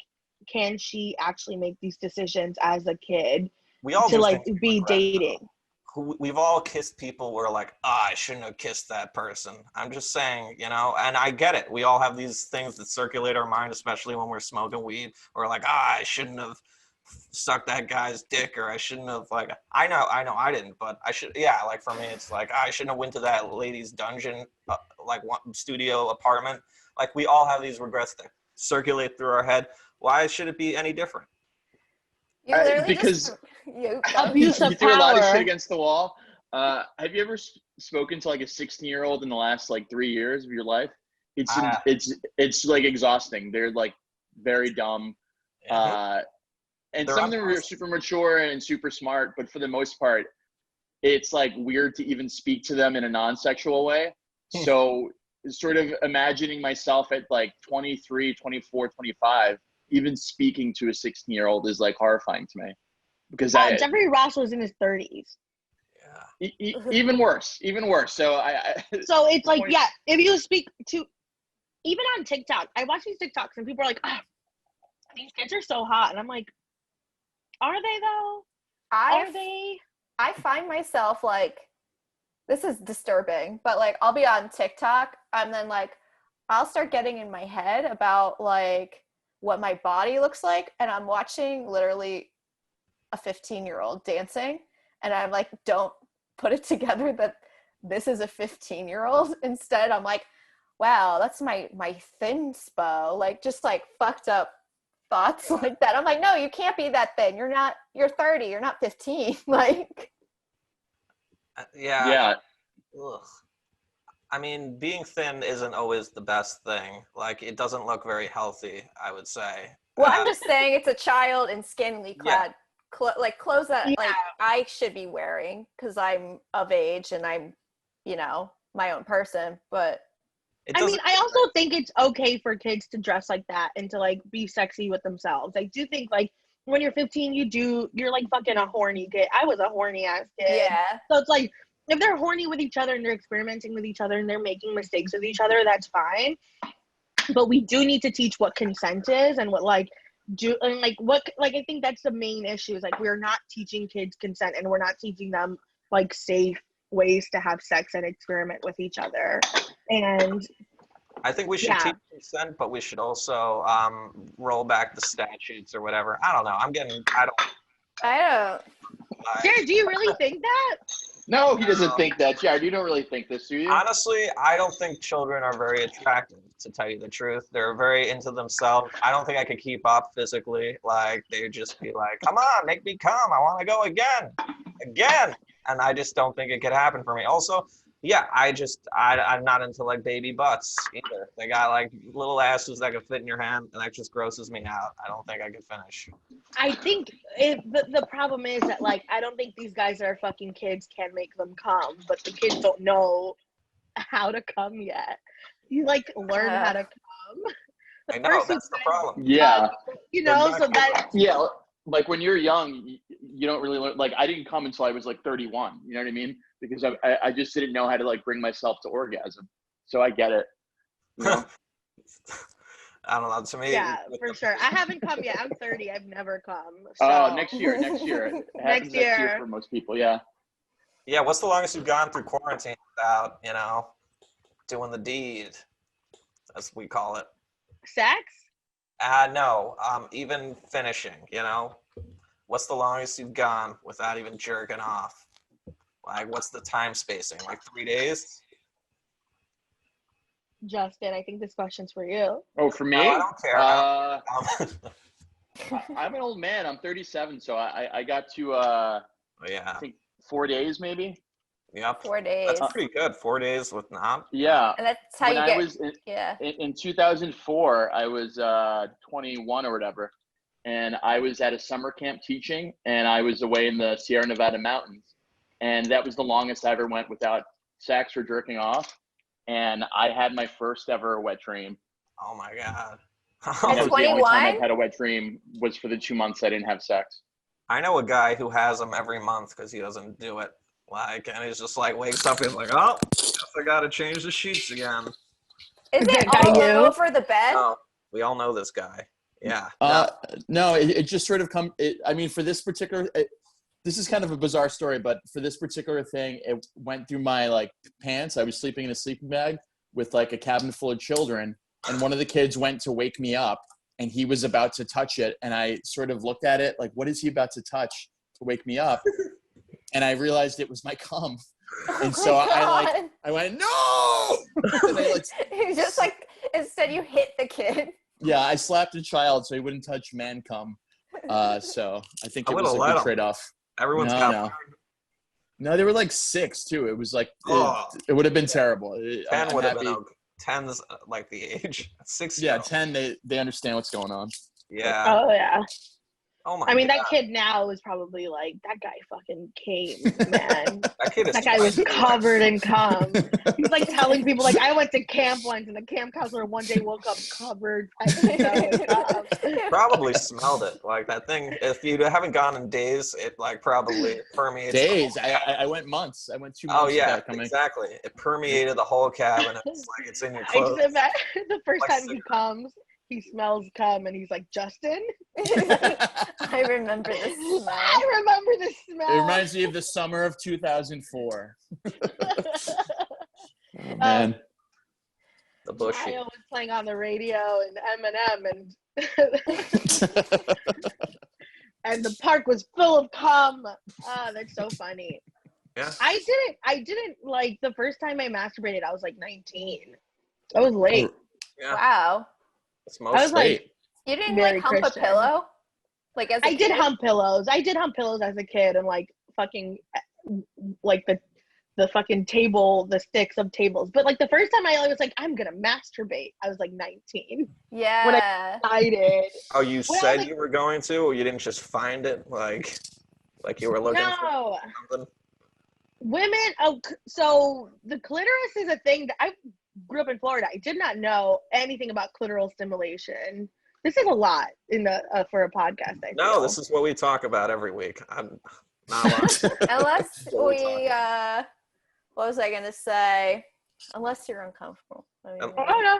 A: can she actually make these decisions as a kid
C: We all
A: to
C: do
A: like
C: things we
A: be
C: regret,
A: dating?
C: we've all kissed people where like, I shouldn't have kissed that person. I'm just saying, you know, and I get it. We all have these things that circulate our mind, especially when we're smoking weed. We're like, I shouldn't have sucked that guy's dick, or I shouldn't have, like, I know I didn't, but I should. Yeah, like for me, it's like, I shouldn't have went to that lady's dungeon, like one studio apartment. Like we all have these regrets that circulate through our head. Why should it be any different?
B: You literally
D: because
B: just you
A: Abuse
D: you
A: of
D: threw a lot of
A: power.
D: shit against the wall. Have you ever spoken to like a 16-year-old in the last like 3 years of your life? It's like exhausting. They're like very dumb. And some of them are super mature and super smart, but for the most part, it's like weird to even speak to them in a non-sexual way. So sort of imagining myself at like 23, 24, 25, even speaking to a 16-year-old is like horrifying to me. Because
A: Jeffrey Ross was in his 30s.
C: Yeah.
D: Even worse. So
A: So it's like, yeah, if you speak to, even on TikTok, I watch these TikToks and people are like, oh, these kids are so hot. And I'm like, are they though? Are they?
B: I find myself like, this is disturbing, but like I'll be on TikTok and then like I'll start getting in my head about like what my body looks like, and I'm watching literally a 15-year-old dancing, and I'm like, don't put it together that this is a 15-year-old. Instead, I'm like, wow, that's my thin spo, like just like fucked up thoughts like that. I'm like, no, you can't be that thin. You're 30, you're not 15. Like,
C: yeah. Ugh. I mean, being thin isn't always the best thing. Like, it doesn't look very healthy, I would say.
B: well, I'm just saying it's a child in scantily clad like clothes that like I should be wearing because I'm of age and I'm, you know, my own person. But
A: I mean, I also think it's okay for kids to dress like that and to like be sexy with themselves. I do think like when you're 15, you're like fucking a horny kid. I was a horny ass kid.
B: yeah,
A: So it's like, if they're horny with each other and they're experimenting with each other and they're making mistakes with each other, that's fine. But we do need to teach what consent is and what like I think that's the main issue is like we're not teaching kids consent, and we're not teaching them like safe ways to have sex and experiment with each other. And
C: I think we should teach consent, but we should also roll back the statutes or whatever. I don't know. I don't.
A: Jared, do you really think that?
D: No, he doesn't think that. Jared, you don't really think this, do you?
C: Honestly, I don't think children are very attractive, to tell you the truth. They're very into themselves. I don't think I could keep up physically. Like, they'd just be like, come on, make me come. I want to go again. And I just don't think it could happen for me. Also, yeah, I'm not into like baby butts either. They got like little asses that can fit in your hand, and that just grosses me out. I don't think I could finish.
A: I think the problem is that like I don't think these guys that are fucking kids can make them come, but the kids don't know how to come yet. You like learn how to come.
C: I know, that's the problem.
D: Yeah.
A: You know, so that
D: like when you're young, you don't really learn. Like I didn't come until I was like 31. You know what I mean? Because I just didn't know how to like bring myself to orgasm. So I get it. You know?
C: I don't know. To me,
A: yeah, for sure. I haven't come yet. I'm 30. I've never come. So.
D: Oh, next year. It happens next year for most people. Yeah.
C: Yeah. What's the longest you've gone through quarantine without, you know, doing the deed, as we call it?
A: Sex?
C: No. Even finishing. You know, what's the longest you've gone without even jerking off? Like, what's the time spacing? Like 3 days?
A: Justin, I think this question's for you.
D: Oh, for me?
C: No, I don't care.
D: I'm an old man. I'm 37, so I got to I think 4 days maybe.
C: Yep.
B: 4 days.
C: That's pretty good. 4 days with not.
B: Yeah. And that's how
D: in 2004, I was 21 or whatever, and I was at a summer camp teaching, and I was away in the Sierra Nevada mountains, and that was the longest I ever went without sex or jerking off. And I had my first ever wet dream.
C: Oh my God.
B: At 21?
D: The only time I've had a wet dream was for the 2 months I didn't have sex.
C: I know a guy who has them every month because he doesn't do it. Like, and he's just like, wakes up, he's like, oh, guess I gotta change the sheets again.
B: Is it all over the bed?
C: No, we all know this guy. Yeah.
E: No, it just sort of I mean, for this particular, this is kind of a bizarre story, but for this particular thing, it went through my like pants. I was sleeping in a sleeping bag with like a cabin full of children, and one of the kids went to wake me up, and he was about to touch it, and I sort of looked at it like, what is he about to touch to wake me up? And I realized it was my cum. And so I went, no! And
B: you just like, instead you hit the kid.
E: Yeah, I slapped a child so he wouldn't touch man cum. So I think it was a good trade-off.
C: Everyone's
E: No, they were like 6 too. It was like it would have been terrible.
C: 10 would have been 10's like the age. 6.
E: Yeah, 10. They understand what's going on.
C: Yeah.
A: Oh yeah.
C: Oh my!
A: I mean,
C: God.
A: that kid now is probably like, that guy fucking came, man.
C: that
A: guy was covered in cum. He's like telling people, like, I went to camp once, and the camp counselor one day woke up covered.
C: Probably smelled it. Like that thing. If you haven't gone in days, it like probably permeates.
E: Days. I went months. I went 2 months.
C: Oh yeah, exactly. It permeated the whole cabin. It's like it's in your clothes.
A: The first time he comes, he smells cum, and he's like, Justin?
B: I remember the smell.
A: I remember the smell.
E: It reminds me of the summer of 2004. Oh, man.
C: The bushy.
A: I was playing on the radio and Eminem, and and the park was full of cum. That's so funny.
C: Yeah.
A: I didn't like, the first time I masturbated, I was like 19. I was late.
C: Yeah.
B: Wow.
A: I was like,
B: you didn't like hump
A: Christian.
B: A pillow? Like as a kid?
A: did hump pillows. I did hump pillows as a kid, and like fucking like the fucking table, the sticks of tables. But like the first time I was like, I'm gonna masturbate, I was like 19.
B: Yeah.
A: When I decided.
C: Oh, you said you were going to, or you didn't just find it? Like you were looking for something?
A: Women, so the clitoris is a thing that I grew up in Florida. I did not know anything about clitoral stimulation. This is a lot in the for a podcast.
C: No, this is what we talk about every week. I'm not
B: unless we, what was I gonna say? Unless you're uncomfortable. I mean,
A: oh no.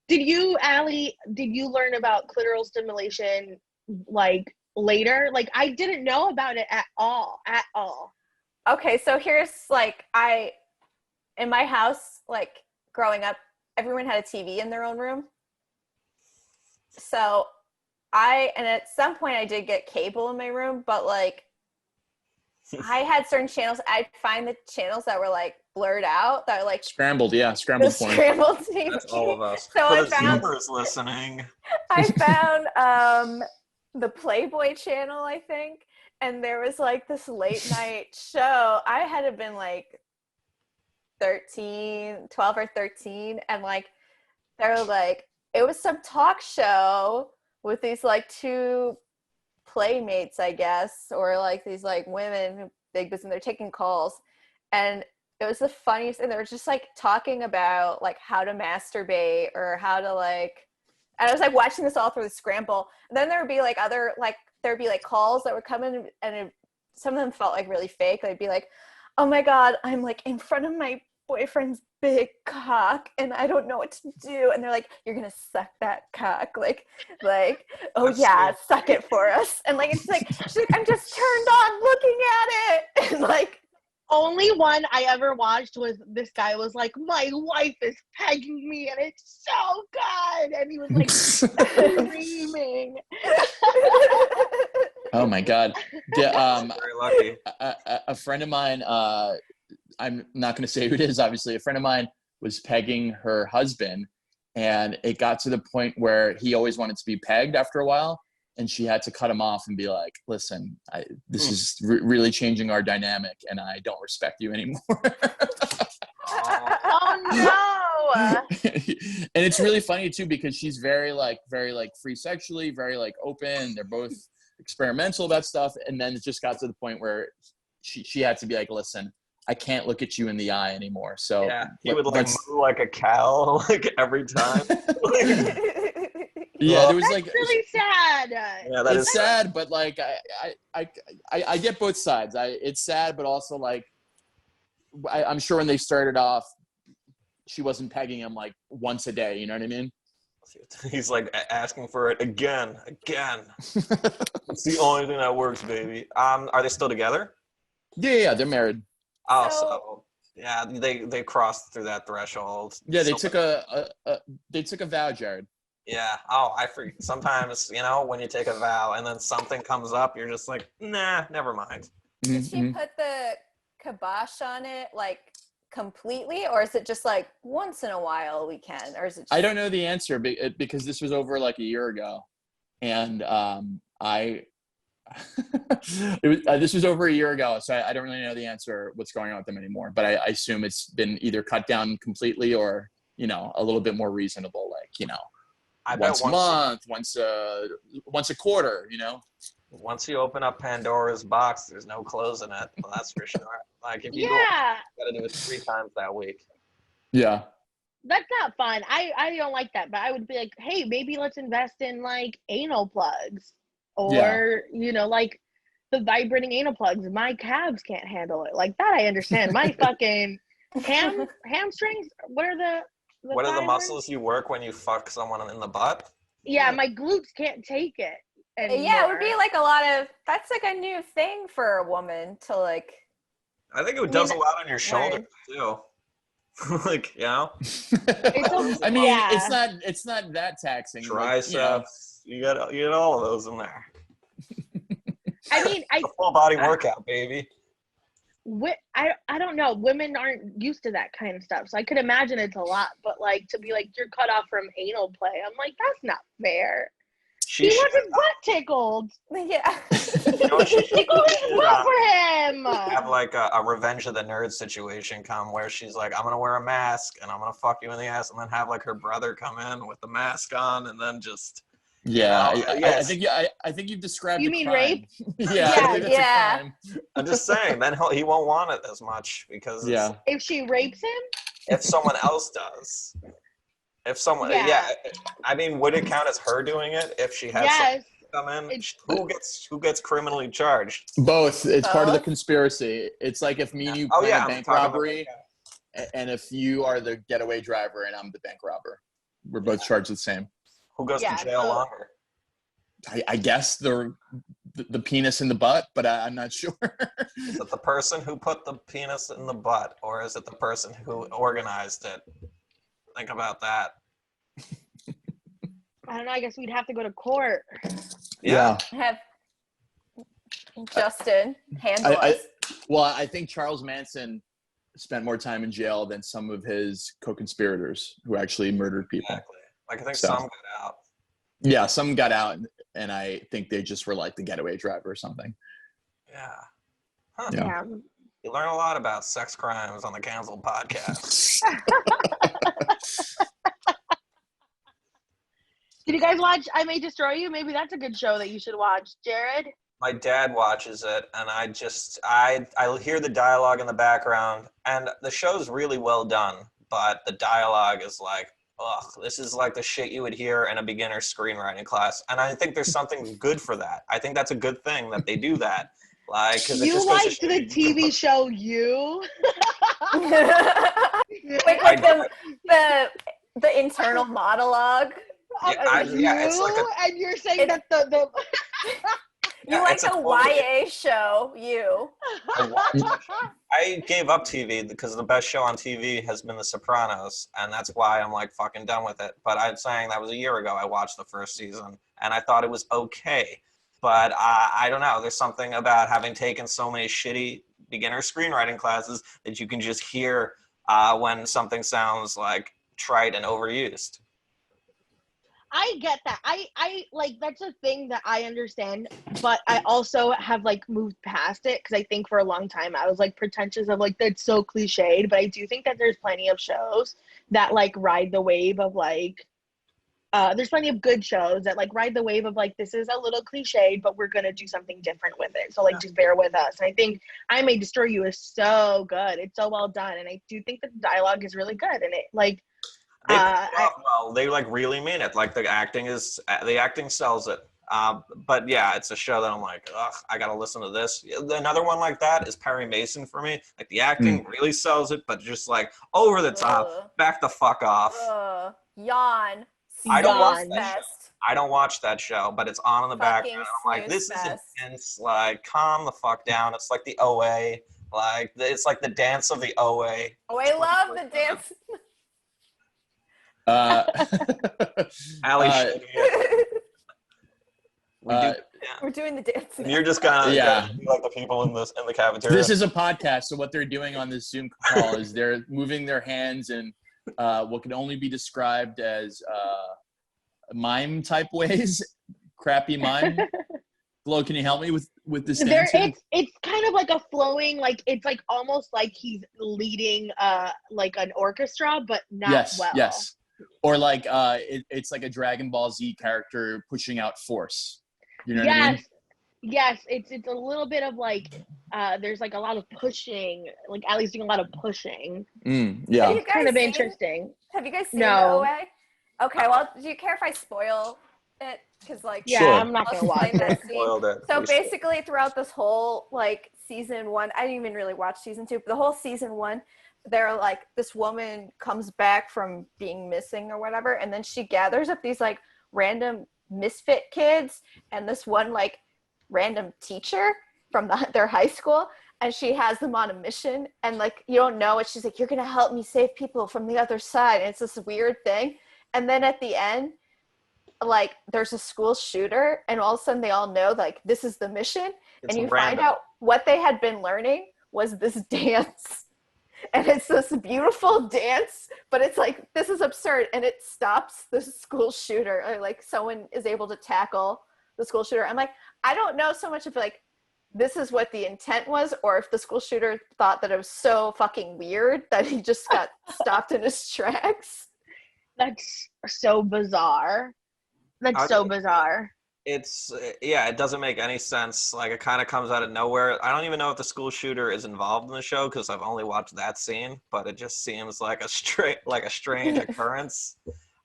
A: Did you, Allie? Did you learn about clitoral stimulation like later? Like I didn't know about it at all. At all.
B: Okay, so here's like in my house, like growing up, everyone had a TV in their own room. So and at some point I did get cable in my room, but like I had certain channels. I'd find the channels that were like blurred out, that were like
E: scrambled porn.
B: Scrambled TV.
C: That's all of us.
B: So
C: I found listening.
B: I found the Playboy channel, I think, and there was like this late night show. I had to been like 12 or 13, and like they were like, it was some talk show with these like 2 playmates, I guess, or like these like women who big business, they're taking calls, and it was the funniest, and they were just like talking about like how to masturbate or how to like, and I was like watching this all through the scramble, and then there would be like there'd be like calls that would come in, and some of them felt like really fake. They'd be like, oh my god, I'm like in front of my boyfriend's big cock and I don't know what to do, and they're like, you're gonna suck that cock, like oh yeah, suck it for us, and like it's like she's like, I'm just turned on looking at it, and like
A: only one I ever watched was this guy was like, my wife is pegging me and it's so good, and he was like screaming.
E: Oh my god.
C: Very lucky.
E: A friend of mine, I'm not going to say who it is, obviously. A friend of mine was pegging her husband, and it got to the point where he always wanted to be pegged after a while, and she had to cut him off and be like, listen, this is really changing our dynamic, and I don't respect you anymore.
A: Oh no.
E: And it's really funny too, because she's very free sexually, very like open. They're both experimental about stuff, and then it just got to the point where she had to be like, listen, I can't look at you in the eye anymore. So
C: yeah, he would like move like a cow like every time.
E: Yeah, there was
A: that's
E: like
A: really sad.
C: Yeah, that
E: it's
C: is
E: sad, but like I get both sides. It's sad, but also like I'm sure when they started off, she wasn't pegging him like once a day. You know what I mean?
C: He's like asking for it again. It's the only thing that works, baby. Are they still together?
E: Yeah, they're married.
C: Oh, so yeah, they crossed through that threshold.
E: Yeah, they took a vow, Jared.
C: Yeah. Oh, I forget. Sometimes, when you take a vow and then something comes up, you're just like, nah, never mind.
B: Did she put the kibosh on it like completely, or is it just like once in a while we can, or is it just...
E: I don't know the answer because this was over like a year ago, and this was over a year ago, so I don't really know the answer what's going on with them anymore, but I assume it's been either cut down completely or a little bit more reasonable, like once a month, once a quarter.
C: Once you open up Pandora's box, there's no closing it. Well, that's for sure. Like if you go, you gotta do it 3 times that week.
E: Yeah.
A: That's not fun. I don't like that, but I would be like, hey, maybe let's invest in like anal plugs, or like the vibrating anal plugs. My calves can't handle it. Like that, I understand. My fucking hamstrings. What are the
C: the muscles you work when you fuck someone in the butt?
A: Yeah, my glutes can't take it anymore.
B: Yeah, it would be like a lot of. That's like a new thing for a woman to like.
C: I think it does a lot on your shoulders too. Like,
E: I mean, it's not that taxing.
C: Triceps, you get all of those in there.
A: I mean,
C: a full body workout, baby.
A: I don't know. Women aren't used to that kind of stuff, so I could imagine it's a lot. But like to be like you're cut off from anal play, I'm like that's not fair. He wants his butt tickled.
B: Yeah.
A: Tickle his butt for him.
C: Have like a Revenge of the Nerds situation come where she's like, I'm gonna wear a mask and I'm gonna fuck you in the ass, and then have like her brother come in with the mask on, and then just.
E: I think you've described.
A: You mean rape?
E: Yeah.
C: I'm just saying, then he won't want it as much because
A: if she rapes him,
C: if someone else does. If someone, I mean, would it count as her doing it if she has someone come in? Who gets criminally charged?
E: Both. It's part of the conspiracy. It's like if me and you plan a bank robbery, and if you are the getaway driver and I'm the bank robber, we're both charged the same.
C: Who goes to jail longer?
E: I guess the penis in the butt, but I'm not sure.
C: Is it the person who put the penis in the butt, or is it the person who organized it? Think about that.
A: I don't know. I guess we'd have to go to court.
E: Yeah.
B: Have Justin handle us.
E: I think Charles Manson spent more time in jail than some of his co-conspirators who actually murdered people.
C: Exactly. Like I think some got out.
E: Yeah, some got out, and I think they just were like the getaway driver or something.
C: Yeah. Huh.
E: Yeah.
C: You learn a lot about sex crimes on the Canceled podcast.
A: Did you guys watch I May Destroy You? Maybe that's a good show that you should watch, Jared.
C: My dad watches it, and I hear the dialogue in the background, and the show's really well done, but the dialogue is like, ugh, this is like the shit you would hear in a beginner screenwriting class, and I think there's something good for that. I think that's a good thing that they do that. Like, cause
A: you liked the TV show You?
B: Wait, like the internal monologue.
C: It's like
A: and you're saying that the
B: you like the YA show, You.
C: I gave up TV because the best show on TV has been The Sopranos, and that's why I'm like fucking done with it. But I'm saying that was a year ago. I watched the first season, and I thought it was okay. But I don't know. There's something about having taken so many shitty beginner screenwriting classes that you can just hear when something sounds like trite and overused.
A: I get that. I like that's a thing that I understand, but I also have like moved past it because I think for a long time I was like pretentious of like that's so cliched, but I do think that there's plenty of shows that like ride the wave of like there's plenty of good shows that like ride the wave of like this is a little cliched, but we're gonna do something different with it. So like just bear with us. And I think I May Destroy You is so good. It's so well done, and I do think that the dialogue is really good, and it like
C: they like really mean it. Like the acting sells it. But yeah, it's a show that I'm like, ugh, I gotta listen to this. Another one like that is Perry Mason for me. Like the acting really sells it, but just like over the top, back the fuck off.
B: Yawn.
C: I don't watch
A: Gone.
C: that show.
B: Fest.
C: I don't watch that show, but it's on in the
B: Fucking
C: background. I'm like, this
B: snooze
C: is
B: fest.
C: intense. Like, calm the fuck down. It's like the OA. Like, it's like the dance of the OA.
B: Oh, I love the dance.
C: Ali showed me it. We do,
B: We're doing the dance.
C: and you're just kind of
E: Yeah.
C: like the people in the cafeteria.
E: This is a podcast, so what they're doing on this Zoom call is they're moving their hands in what can only be described as mime type ways, crappy mime. Flo, can you help me with this dance?
A: It's kind of like a flowing, like it's like almost like he's leading like an orchestra, but not well.
E: Yes. Or like it's like a Dragon Ball Z character pushing out force. You know what I mean?
A: Yes, it's a little bit of like there's like a lot of pushing, like Allie's doing a lot of pushing.
E: Yeah.
B: Have you guys
A: Kind of
B: seen-
A: interesting.
B: Have you guys seen
A: No.
B: the OA? Okay, well, do you care if I spoil it? Because like,
A: Yeah,
E: Sure.
A: I'm not
B: I'll
A: gonna watch
B: explain
A: it.
B: that scene.
C: Spoiled it.
B: So
C: We
B: basically, throughout this whole like season 1, I didn't even really watch season 2, but the whole season 1, they're like this woman comes back from being missing or whatever, and then she gathers up these like random misfit kids and this one like random teacher from their high school, and she has them on a mission, and like you don't know it. She's like, "You're gonna help me save people from the other side," and it's this weird thing. And then at the end, like there's a school shooter, and all of a sudden they all know like this is the mission,
C: It's
B: and you
C: random.
B: find out what they had been learning was this dance. And it's this beautiful dance, but it's like, this is absurd. And it stops the school shooter. Or like someone is able to tackle the school shooter. I'm like, I don't know so much if like, this is what the intent was, or if the school shooter thought that it was so fucking weird that he just got stopped in his tracks.
A: That's so bizarre. That's so bizarre.
C: It's it doesn't make any sense. Like, it kind of comes out of nowhere. I don't even know if the school shooter is involved in the show because I've only watched that scene, but it just seems like a strange occurrence.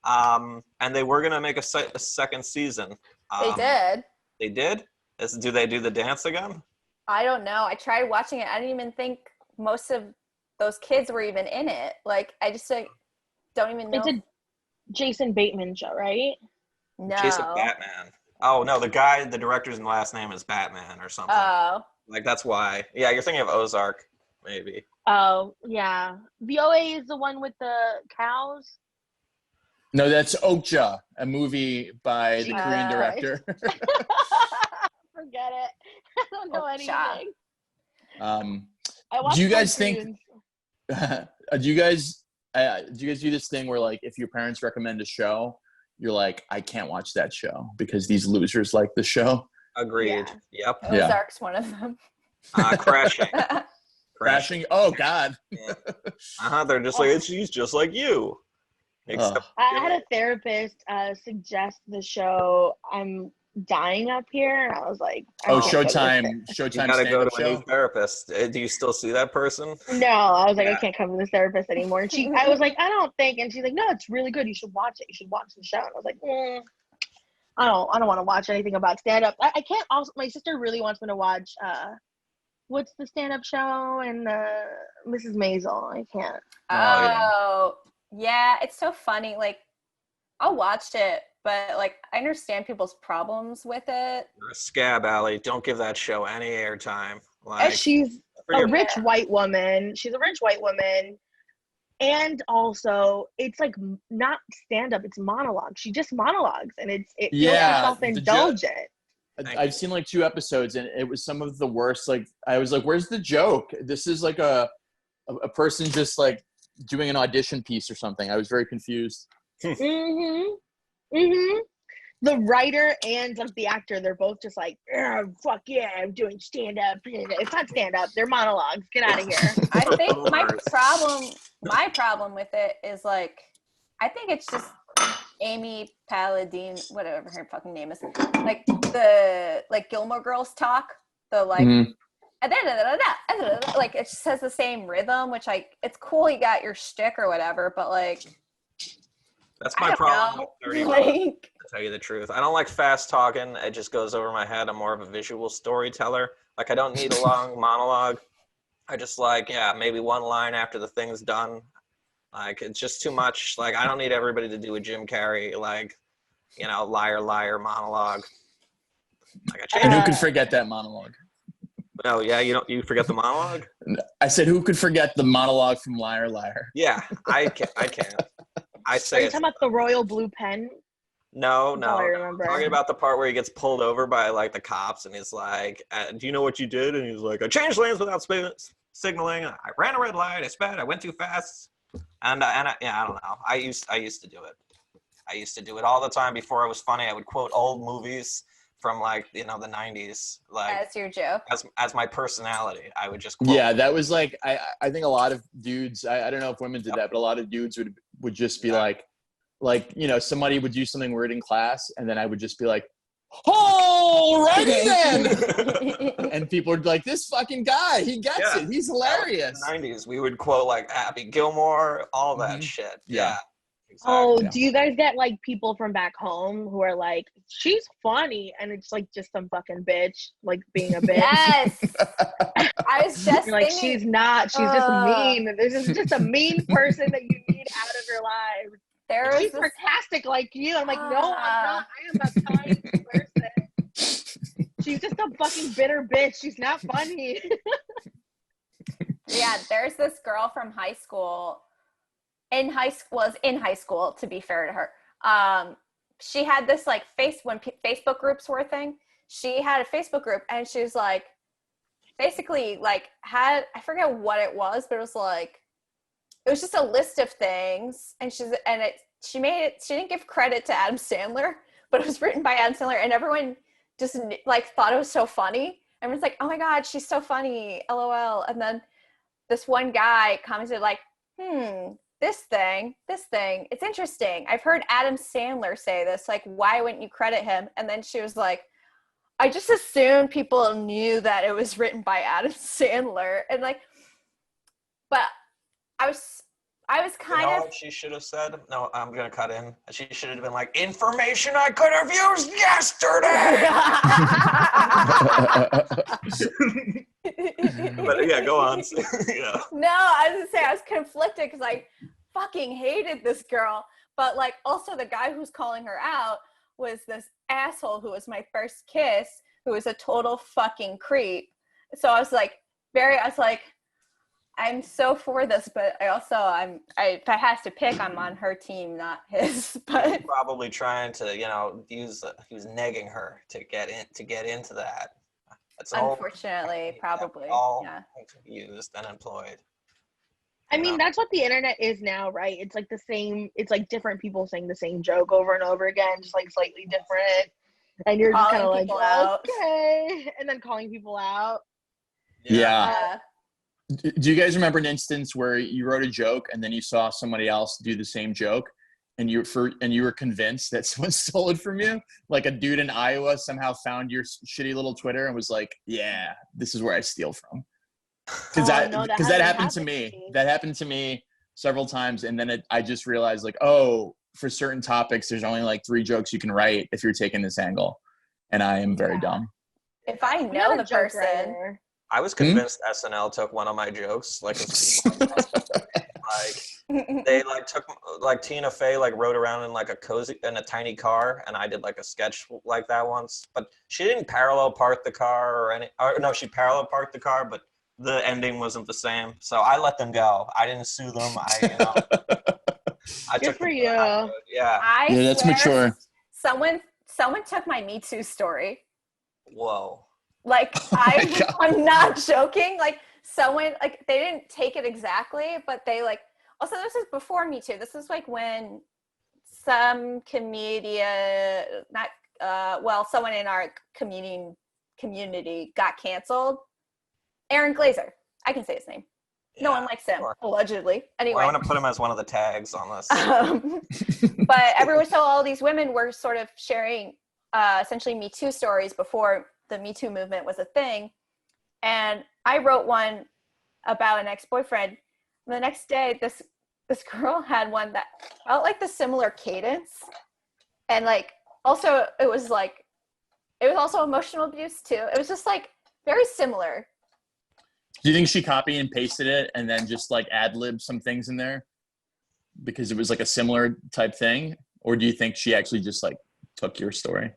C: And they were gonna make a second season.
B: They did.
C: They did. Do they do the dance again?
B: I don't know. I tried watching it. I didn't even think most of those kids were even in it. Like, I just like don't even know.
A: It's a Jason Bateman show, right?
B: No.
C: Jason Batman. Oh no, the director's last name is Batman or something.
B: Oh.
C: Like, that's why. Yeah, you're thinking of Ozark, maybe.
A: Oh, yeah. VOA is the one with the cows.
E: No, that's Okja, a movie by the Korean director.
A: Forget it. I don't know
B: Okja.
A: anything.
E: Do you guys think? Do you guys do this thing where like if your parents recommend a show, you're like, I can't watch that show because these losers like the show?
C: Agreed.
A: Yeah.
C: Yep.
E: Yeah.
B: Ozark's one of them.
C: Crashing.
E: Crashing. Oh God.
C: They're just like, she's just like you. Except
A: I had a therapist suggest the show I'm Dying Up Here, and I was like, I can't go to this
E: Showtime
C: you gotta go
E: stand-up
C: to a new
E: show.
C: therapist. Do you still see that person?
A: No, I was like,
C: Yeah.
A: I can't come to this therapist anymore. And I was like, I don't think. And she's like, no, it's really good. You should watch it. You should watch the show. And I was like, I don't want to watch anything about stand up. I can't. Also, my sister really wants me to watch. What's the stand up show and Mrs. Maisel? I can't.
B: Oh, yeah. It's so funny. Like, I'll watch it, but like, I understand people's problems with it.
C: You're a scab, Allie. Don't give that show any airtime. Like,
A: She's
C: for
A: a
C: your-
A: rich white woman. She's a rich white woman. And also, it's like not stand up, it's monologue. She just monologues, and it feels self indulgent.
E: I've seen like 2 episodes, and it was some of the worst. Like, I was like, where's the joke? This is like a person just like doing an audition piece or something. I was very confused.
A: The writer and like the actor, they're both just like, fuck yeah, I'm doing stand up. It's not stand up, they're monologues. Get out of here.
B: I think my problem with it is like, I think it's just Amy Paladin, whatever her fucking name is, like the Gilmore Girls talk, the like, like it just has the same rhythm, which it's cool you got your shtick or whatever, but like,
C: That's
B: I
C: my
B: don't
C: problem
B: know.
C: with 30 Rock,
B: Like,
C: to tell you the truth. I don't like fast talking. It just goes over my head. I'm more of a visual storyteller. Like, I don't need a long monologue. I just like, maybe one line after the thing's done. Like, it's just too much. Like, I don't need everybody to do a Jim Carrey, like, you know, liar, liar monologue. Like,
E: And who could forget that monologue?
C: Oh, yeah, you forget the monologue?
E: I said, who could forget the monologue from Liar Liar?
C: Yeah, I can't. I
A: Are
C: say
A: you
C: it.
A: talking about the royal blue pen?
C: No,
A: That's all I
C: no.
A: remember.
C: I'm talking about the part where he gets pulled over by, like, the cops, and he's like, do you know what you did? And he's like, I changed lanes without signaling. I ran a red light. I sped. I went too fast. And I don't know. I used to do it. I used to do it all the time before it was funny. I would quote old movies from, like, you know, the 90s, like,
B: That's your joke.
C: as my personality. I would just quote.
E: Yeah, that was like, I think a lot of dudes, I don't know if women did that, but a lot of dudes would just be like, you know, somebody would do something weird in class, and then I would just be like, alrighty then. And people would be like, this fucking guy, he gets it. He's hilarious.
C: In the 90s, we would quote, like, Happy Gilmore, all that shit. Yeah. Exactly.
A: Oh, do you guys get like people from back home who are like, she's funny, and it's like just some fucking bitch, like being a bitch?
B: Yes. I was just
A: You're like,
B: thinking,
A: she's not. She's just mean. This is just a mean person that you need out of your life.
B: there
A: She's
B: was this,
A: sarcastic like you. I'm like, no, I'm not. I am a kind person. She's just a fucking bitter bitch. She's not funny.
B: yeah, there's this girl from high school. In high school, to be fair to her. She had this like when Facebook groups were a thing. She had a Facebook group, and she was like, basically like I forget what it was, but it was just a list of things, and she didn't give credit to Adam Sandler, but it was written by Adam Sandler, and everyone just like thought it was so funny. Everyone's like, oh my god, she's so funny, LOL. And then this one guy commented like, this thing, it's interesting. I've heard Adam Sandler say this, like, why wouldn't you credit him? And then she was like, I just assumed people knew that it was written by Adam Sandler. And like, but I was kind
C: You know
B: of.
C: what she should have said? No, I'm going to cut in. She should have been like, information I could have used yesterday. But yeah, go on. Yeah.
B: No, I was gonna say I was conflicted because I fucking hated this girl, but like also the guy who's calling her out was this asshole who was my first kiss, who was a total fucking creep. So I was like, I'm so for this, but if I have to pick, I'm on her team, not his. But
C: probably trying to, you know, he was negging her to get into that. That's
B: unfortunately, probably
C: all used and employed.
A: I mean, that's what the internet is now, right? It's like the same. It's like different people saying the same joke over and over again, just like slightly different. And you're just kind of like, okay, and then calling people out.
E: Yeah. Do you guys remember an instance where you wrote a joke and then you saw somebody else do the same joke, and you were convinced that someone stole it from you? Like a dude in Iowa somehow found your shitty little Twitter and was like, "Yeah, this is where I steal from." Because that happened to me. That happened to me several times, and then I just realized, like, oh, for certain topics, there's only like 3 jokes you can write if you're taking this angle, and I am very dumb.
B: If I know the person.
A: Writer.
C: I was convinced SNL took one of my jokes, like they like took like Tina Fey like rode around in like in a tiny car, and I did like a sketch like that once, but she didn't parallel park the car no, she parallel parked the car, but the ending wasn't the same, so I let them go. I didn't sue them. I
A: Good
C: took
A: for you.
C: Yeah.
B: Yeah,
E: that's mature.
B: Someone took my Me Too story.
C: Whoa.
B: Like, I'm not joking. Like, someone, like, they didn't take it exactly, but they, like, also, this is before Me Too. This is, like, when some comedian, someone in our community got canceled. Aaron Glazer. I can say his name. Yeah, no one likes him, allegedly. Anyway.
C: Well, I'm going to put him as one of the tags on this.
B: But all these women were sort of sharing, essentially, Me Too stories before the Me Too movement was a thing. And I wrote one about an ex-boyfriend. The next day, this girl had one that felt like the similar cadence. And like, also, it was also emotional abuse too. It was just like very similar.
E: Do you think she copied and pasted it and then just like ad-libbed some things in there? because it was like a similar type thing, or do you think she actually just like took your story?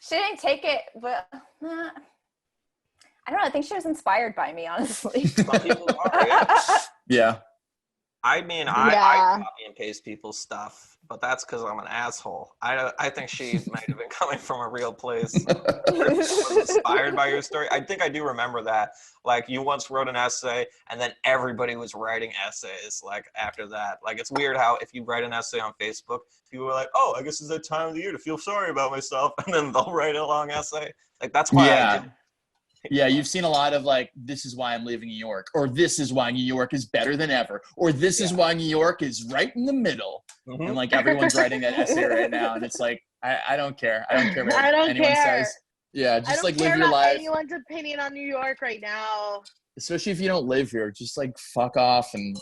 B: She didn't take it, but I don't know. I think she was inspired by me, honestly.
C: Some people are, yeah.
E: Yeah.
C: I mean,
A: Yeah.
C: I copy and paste people's stuff, but that's because I'm an asshole. I think she might have been coming from a real place. Was inspired by your story. I think I do remember that. Like, you once wrote an essay, and then everybody was writing essays. Like, after that, like, it's weird how if you write an essay on Facebook, people are like, "Oh, I guess it's that time of the year to feel sorry about myself," and then they'll write a long essay. Like, that's why I do.
E: Yeah, you've seen a lot of like, this is why I'm leaving New York, or this is why New York is better than ever, or this is why New York is right in the middle.
C: Mhm.
E: And like everyone's writing that essay right now, and it's like, I don't care. I don't care what
A: I don't
E: anyone
A: care.
E: says. Yeah,
A: I
E: just
A: don't
E: like
A: care
E: live your
A: about
E: life.
A: anyone's opinion on New York right now.
E: Especially if you don't live here, just like fuck off and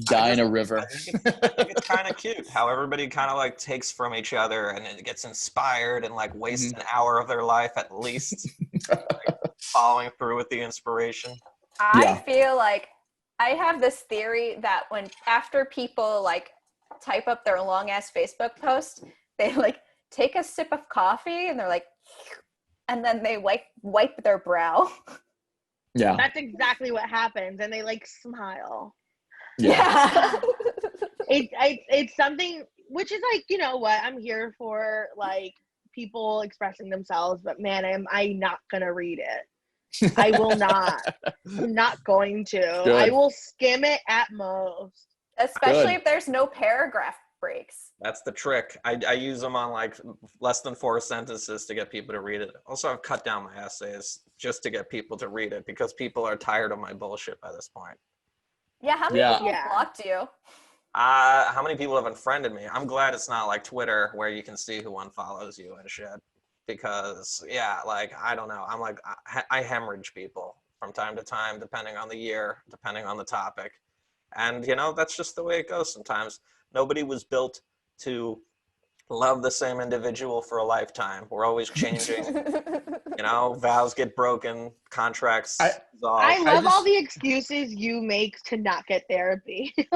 E: die in a river.
C: I think it's kind of cute how everybody kind of like takes from each other and it gets inspired and like wastes an hour of their life at least like, following through with the inspiration.
B: I feel like I have this theory that after people like type up their long ass Facebook post, they like take a sip of coffee and they're like, and then they wipe their brow.
E: Yeah.
A: That's exactly what happens, and they like smile.
B: Yeah.
A: It's something which is like, you know what, I'm here for like people expressing themselves, but man, I'm not gonna read it. I will not. I'm not going to.
E: Good.
A: I will skim it at most.
B: Especially if there's no paragraph breaks.
C: That's the trick. I use them on like less than 4 sentences to get people to read it. Also, I've cut down my essays just to get people to read it because people are tired of my bullshit by this point.
B: Yeah, how many people have blocked you?
C: How many people have unfriended me? I'm glad it's not like Twitter where you can see who unfollows you and shit. Because, yeah, like, I don't know. I'm like, I hemorrhage people from time to time, depending on the year, depending on the topic. And, you know, that's just the way it goes sometimes. Nobody was built to love the same individual for a lifetime. We're always changing. You know, vows get broken, contracts dissolve.
A: I love all the excuses you make to not get therapy.
C: Yeah,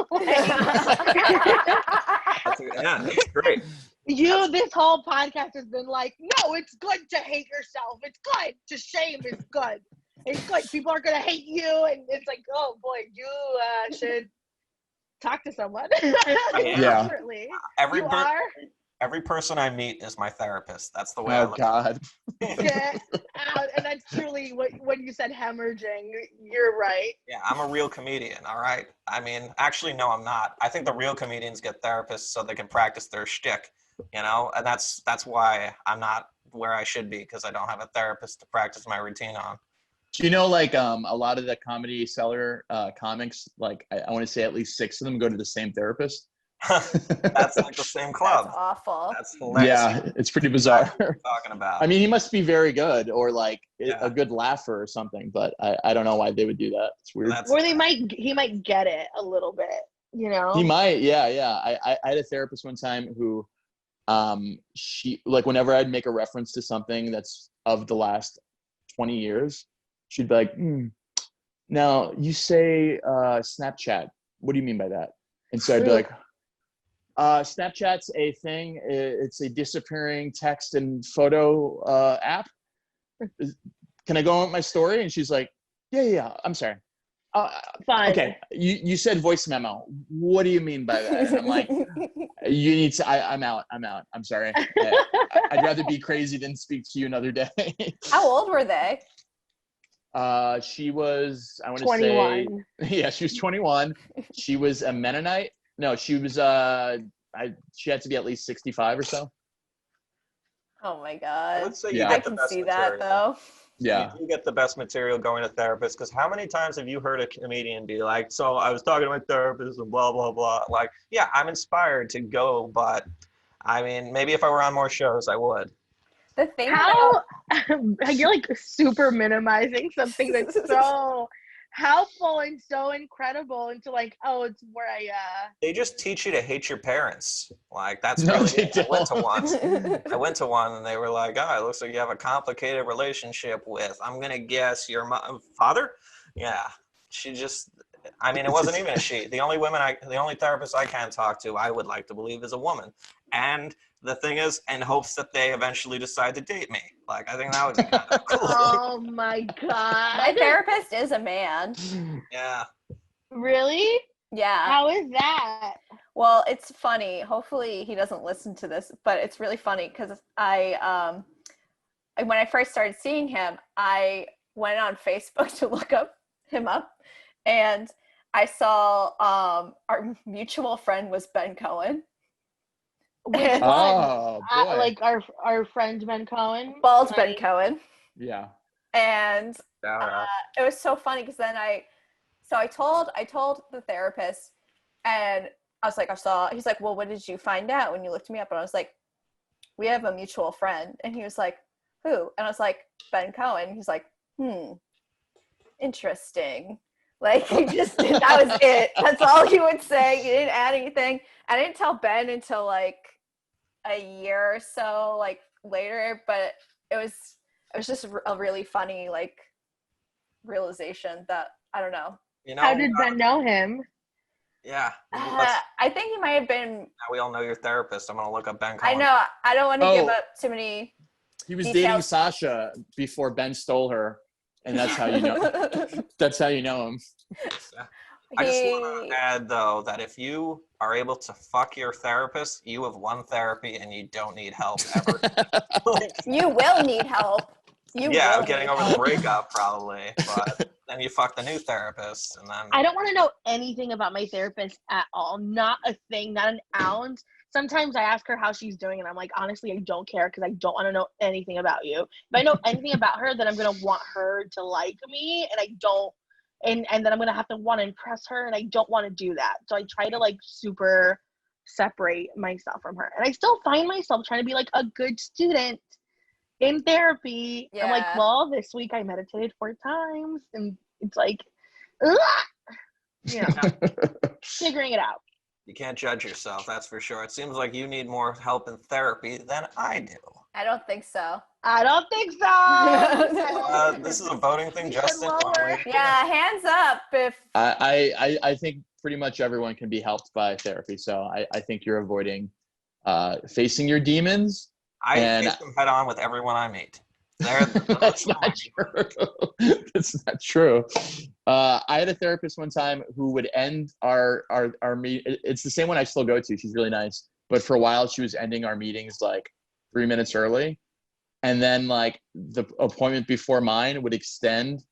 C: it's great.
A: This whole podcast has been like, no, it's good to hate yourself. It's good. To shame is good. It's good. People are gonna hate you, and it's like, oh boy, you should talk to someone.
E: Yeah.
C: Every person I meet is my therapist. That's the way I look.
E: God.
A: Get out. And that's truly when you said hemorrhaging, you're right.
C: Yeah, I'm a real comedian, all right? I mean, actually, no, I'm not. I think the real comedians get therapists so they can practice their shtick, you know? And that's why I'm not where I should be, because I don't have a therapist to practice my routine on.
E: Do you know, like, a lot of the Comedy Cellar comics, like, I want to say at least 6 of them go to the same therapist?
C: That's like the same club.
B: That's awful.
C: That's hilarious.
E: Yeah, it's pretty bizarre.
C: What are you talking about?
E: I mean, he must be very good, or like a good laugher or something, but I don't know why they would do that. It's weird.
A: Or he might get it a little bit, you know?
E: He might, yeah. I had a therapist one time who, she, like, whenever I'd make a reference to something that's of the last 20 years, she'd be like, now you say Snapchat. What do you mean by that? And so I'd be like, Snapchat's a thing. It's a disappearing text and photo app. Can I go on with my story? And she's like, yeah. I'm sorry.
A: Fine.
E: Okay. You said voice memo. What do you mean by that? And I'm like, you need to. I'm out. I'm sorry. I'd rather be crazy than speak to you another day.
B: How old were they?
E: She was, I want to
A: 21.
E: say, yeah, she was 21. She was a Mennonite. No, she was, she had to be at least 65 or so.
B: Oh my
C: I
B: God.
C: would say
E: Yeah.
C: you
B: I
C: get the
B: can
C: best
B: see
C: material.
B: that though.
E: Yeah.
C: You get the best material going to therapists, because how many times have you heard a comedian be like, so I was talking to my therapist and blah, blah, blah. Like, yeah, I'm inspired to go, but I mean, maybe if I were on more shows, I would.
B: The thing
A: How you're like super minimizing something that's so helpful and so incredible into like, oh, it's where
C: They just teach you to hate your parents. Like, that's
E: No,
C: really
E: they
C: it. I went to
E: don't.
C: one and they were like, oh, it looks like you have a complicated relationship with, I'm going to guess, your father? Yeah. I mean, it wasn't even a she. The only therapist I can talk to, I would like to believe, is a woman. And the thing is, in hopes that they eventually decide to date me. Like, I think that would be kind of cool.
A: Oh my
B: My
A: god.
B: therapist is a man.
C: Yeah.
A: Really?
B: Yeah.
A: How is that?
B: Well, it's funny. Hopefully he doesn't listen to this, but it's really funny because when I first started seeing him, I went on Facebook to look him up, and I saw our mutual friend was Ben Cohen.
A: Which
B: And-
A: one?
E: Oh boy.
A: Like our friend Ben Cohen.
B: Bald
A: Like,
B: Ben Cohen.
E: Yeah.
B: And
C: Yeah.
B: it was so funny because then I told the therapist, and I was like, he's like, well, what did you find out when you looked me up? And I was like, we have a mutual friend. And he was like, who? And I was like, Ben Cohen. He's like, interesting. Like, he just, that was it. That's all he would say. He didn't add anything. I didn't tell Ben until like a year or so, like later, but it was just a really funny, like, realization that, I don't know.
C: You know,
A: how did Ben know him?
C: Yeah.
B: I think he might have been.
C: Now we all know your therapist. I'm gonna look up Ben
B: I
C: Cohen.
B: know. I don't want to give
E: Oh.
B: up too many.
E: He was
B: Details.
E: dating Sasha before Ben stole her, and that's how you know. That's how you know him.
C: I just want to add, though, that if you are able to fuck your therapist, you have won therapy and you don't need help ever.
B: You will need help.
C: Yeah, getting over the breakup probably, but then you fuck the new therapist, and then
A: I don't want to know anything about my therapist at all. Not a thing, not an ounce. Sometimes I ask her how she's doing, and I'm like, honestly, I don't care because I don't want to know anything about you. If I know anything about her, then I'm gonna want her to like me, and I don't, and then I'm gonna have to want to impress her, and I don't want to do that. So I try to like super separate myself from her, and I still find myself trying to be like a good student in therapy.
B: Yeah.
A: I'm like, well, this week I meditated 4 times, and it's like, ugh! You know, figuring it out.
C: you can't judge yourself, that's for sure. It seems like you need more help in therapy than I do.
B: I don't think so.
A: I don't think so.
C: This is a voting thing,
A: You
C: Justin.
A: should lower.
B: Yeah, hands up if.
E: I think pretty much everyone can be helped by therapy. So I think you're avoiding facing your demons.
C: I
E: And-
C: face them head on with everyone I meet. That's
E: not true. That's not true. I had a therapist one time who would end our meet. It's the same one I still go to. She's really nice. But for a while, she was ending our meetings like 3 minutes early. And then like the appointment before mine would extend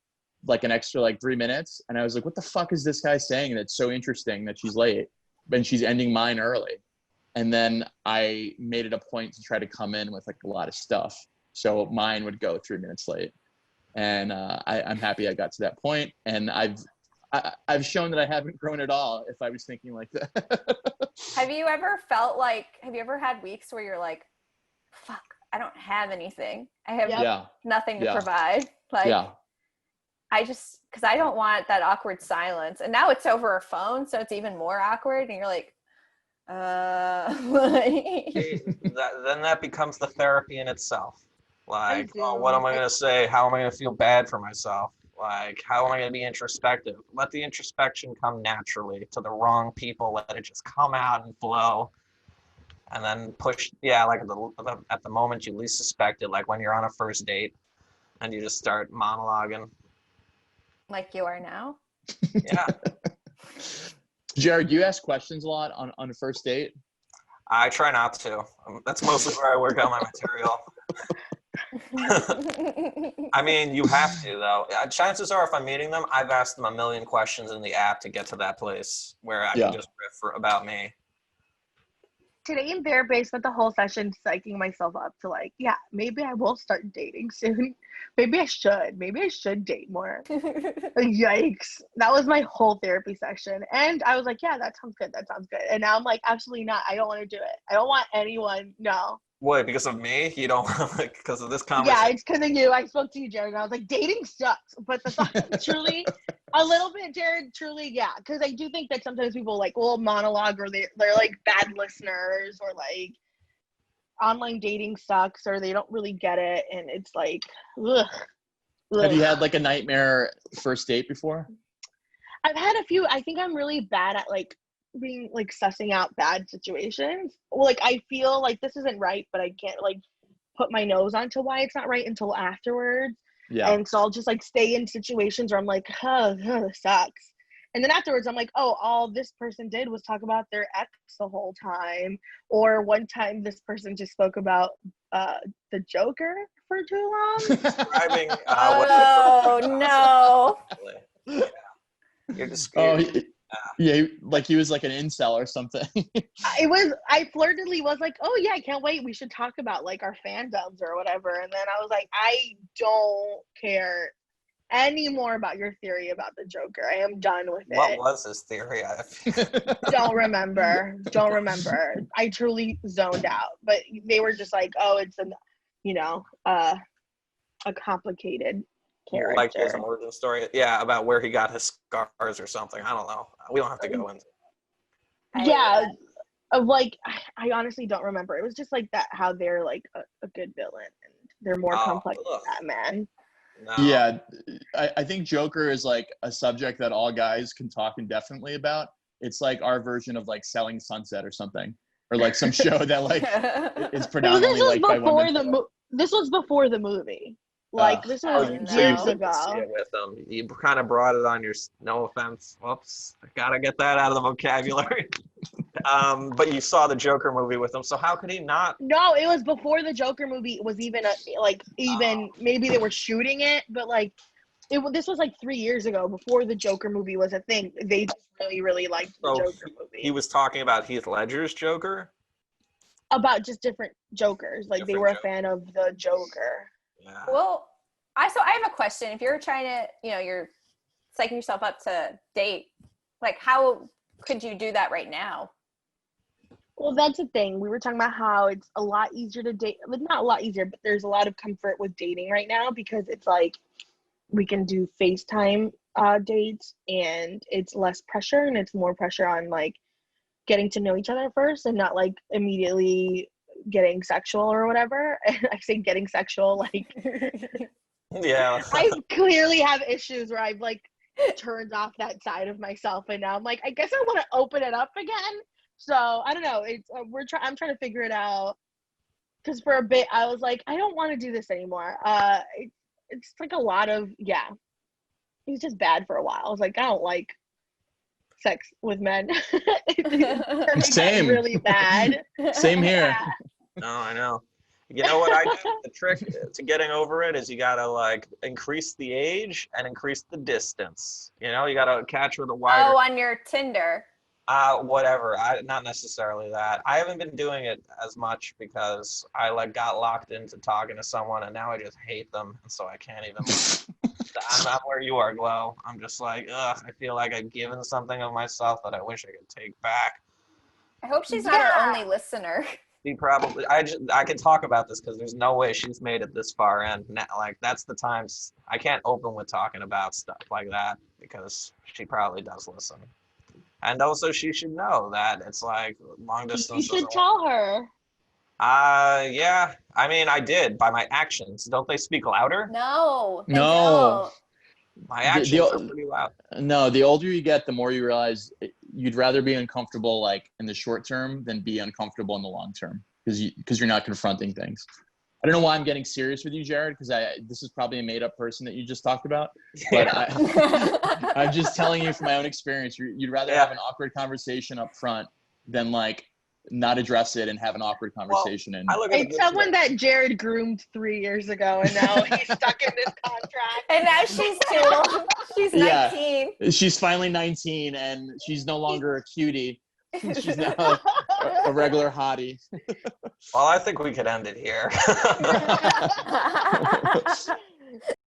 E: like an extra like 3 minutes. And I was like, what the fuck is this guy saying that's so interesting that she's late? And she's ending mine early. And then I made it a point to try to come in with like a lot of stuff. So mine would go 3 minutes late. And I'm happy I got to that point. And I've shown that I haven't grown at all if I was thinking like that.
B: Have you ever had weeks where you're like, fuck, I don't have anything. I have nothing to provide. Like, because I don't want that awkward silence. And now it's over a phone, so it's even more awkward. And you're like,
C: then that becomes the therapy in itself. Like, oh, what am I going to say? How am I going to feel bad for myself? Like, how am I going to be introspective? Let the introspection come naturally to the wrong people. Let it just come out and flow. And then push, like at the moment you least suspect it, like when you're on a first date and you just start monologuing.
B: Like you are now?
C: Yeah.
E: Jared, do you ask questions a lot on a first date?
C: I try not to. That's mostly where I work out my material. I mean, you have to, though. Chances are, if I'm meeting them, I've asked them a million questions in the app to get to that place where I can just riff about me.
A: Today in therapy, I spent the whole session psyching myself up to like, maybe I will start dating soon. Maybe I should date more. Yikes. That was my whole therapy session. And I was like, yeah, that sounds good. And now I'm like, absolutely not. I don't want to do it. I don't want anyone. No.
C: What, because of me? You don't like because of this conversation?
A: Yeah, it's because of you. I spoke to you, Jared, and I was like, dating sucks. But the thought, truly, a little bit, Jared, truly, yeah. Because I do think that sometimes people like will monologue or they're like bad listeners or like online dating sucks or they don't really get it. And it's like, ugh.
E: Have you had like a nightmare first date before?
A: I've had a few. I think I'm really bad at like being like sussing out bad situations. Like I feel like this isn't right, but I can't like put my nose onto why it's not right until afterwards.
E: Yeah.
A: And so I'll just like stay in situations where I'm like, this sucks. And then afterwards, I'm like, oh, all this person did was talk about their ex the whole time. Or one time this person just spoke about the Joker for too long.
C: Describing
B: Oh no.
C: Yeah. You're just
E: Oh, yeah, like he was like an incel or something.
A: I flirtedly was like, oh yeah, I can't wait. We should talk about like our fandoms or whatever. And then I was like, I don't care any more about your theory about the Joker. I am done with it.
C: What was his theory?
A: Don't remember. I truly zoned out. But they were just like, oh, it's a complicated character.
C: Like his origin story. Yeah, about where he got his scars or something. I don't know. We don't have to go into it.
A: Yeah. Of like, I honestly don't remember. It was just like that, how they're like a good villain and they're more complex than Batman.
C: No.
E: Yeah, I think Joker is like a subject that all guys can talk indefinitely about. It's like our version of like Selling Sunset or something, or like some show that like is predominantly like by women.
A: This was before the movie. Like this was years ago.
C: See it with them. You kind of brought it on your. No offense. Whoops. I gotta get that out of the vocabulary. But you saw the Joker movie with him, so how could he not?
A: No, it was before the Joker movie was even maybe they were shooting it, but like this was like 3 years ago before the Joker movie was a thing. They just really liked the Joker movie.
C: He was talking about Heath Ledger's Joker?
A: About just different Jokers. Like they were a fan of the Joker.
C: Yeah.
B: Well, I have a question. If you're trying to, you're psyching yourself up to date, like how could you do that right now?
A: Well, that's the thing. We were talking about how it's a lot easier to date. Not a lot easier, but there's a lot of comfort with dating right now because it's like we can do FaceTime dates and it's less pressure and it's more pressure on like getting to know each other first and not like immediately getting sexual or whatever. I say getting sexual like
C: Yeah.
A: I clearly have issues where I've like turned off that side of myself and now I'm like, I guess I want to open it up again. So I don't know. It's I'm trying to figure it out because for a bit I was like, I don't want to do this anymore. It's like a lot of it was just bad for a while. I was like, I don't like sex with men.
E: Same.
A: Really bad.
E: Same here.
A: Yeah.
C: No, I know. You know what I do? The trick to getting over it is you gotta like increase the age and increase the distance. You gotta catch with a wider.
B: Oh, on your Tinder.
C: Whatever. Not necessarily that. I haven't been doing it as much because I like got locked into talking to someone and now I just hate them, and so I can't even. I'm not where you are, Glow. I'm just like, ugh. I feel like I've given something of myself that I wish I could take back.
B: I hope she's not our only listener.
C: She probably. I can talk about this because there's no way she's made it this far, and like that's the times I can't open with talking about stuff like that because she probably does listen. And also, she should know that it's like long distance.
A: You should tell her.
C: Yeah. I mean, I did by my actions. Don't they speak louder?
B: No.
E: No.
C: My actions are pretty loud.
E: No, the older you get, the more you realize you'd rather be uncomfortable like in the short term than be uncomfortable in the long term because you're not confronting things. I don't know why I'm getting serious with you, Jared, because this is probably a made-up person that you just talked about. But I'm just telling you from my own experience, you'd rather have an awkward conversation up front than like not address it and have an awkward conversation.
C: Well,
A: it's someone that Jared groomed 3 years ago, and now he's stuck in this contract.
B: And now she's too old. She's 19.
E: Yeah. She's finally 19, and she's no longer a cutie. She's now a regular hottie.
C: Well, I think we could end it here.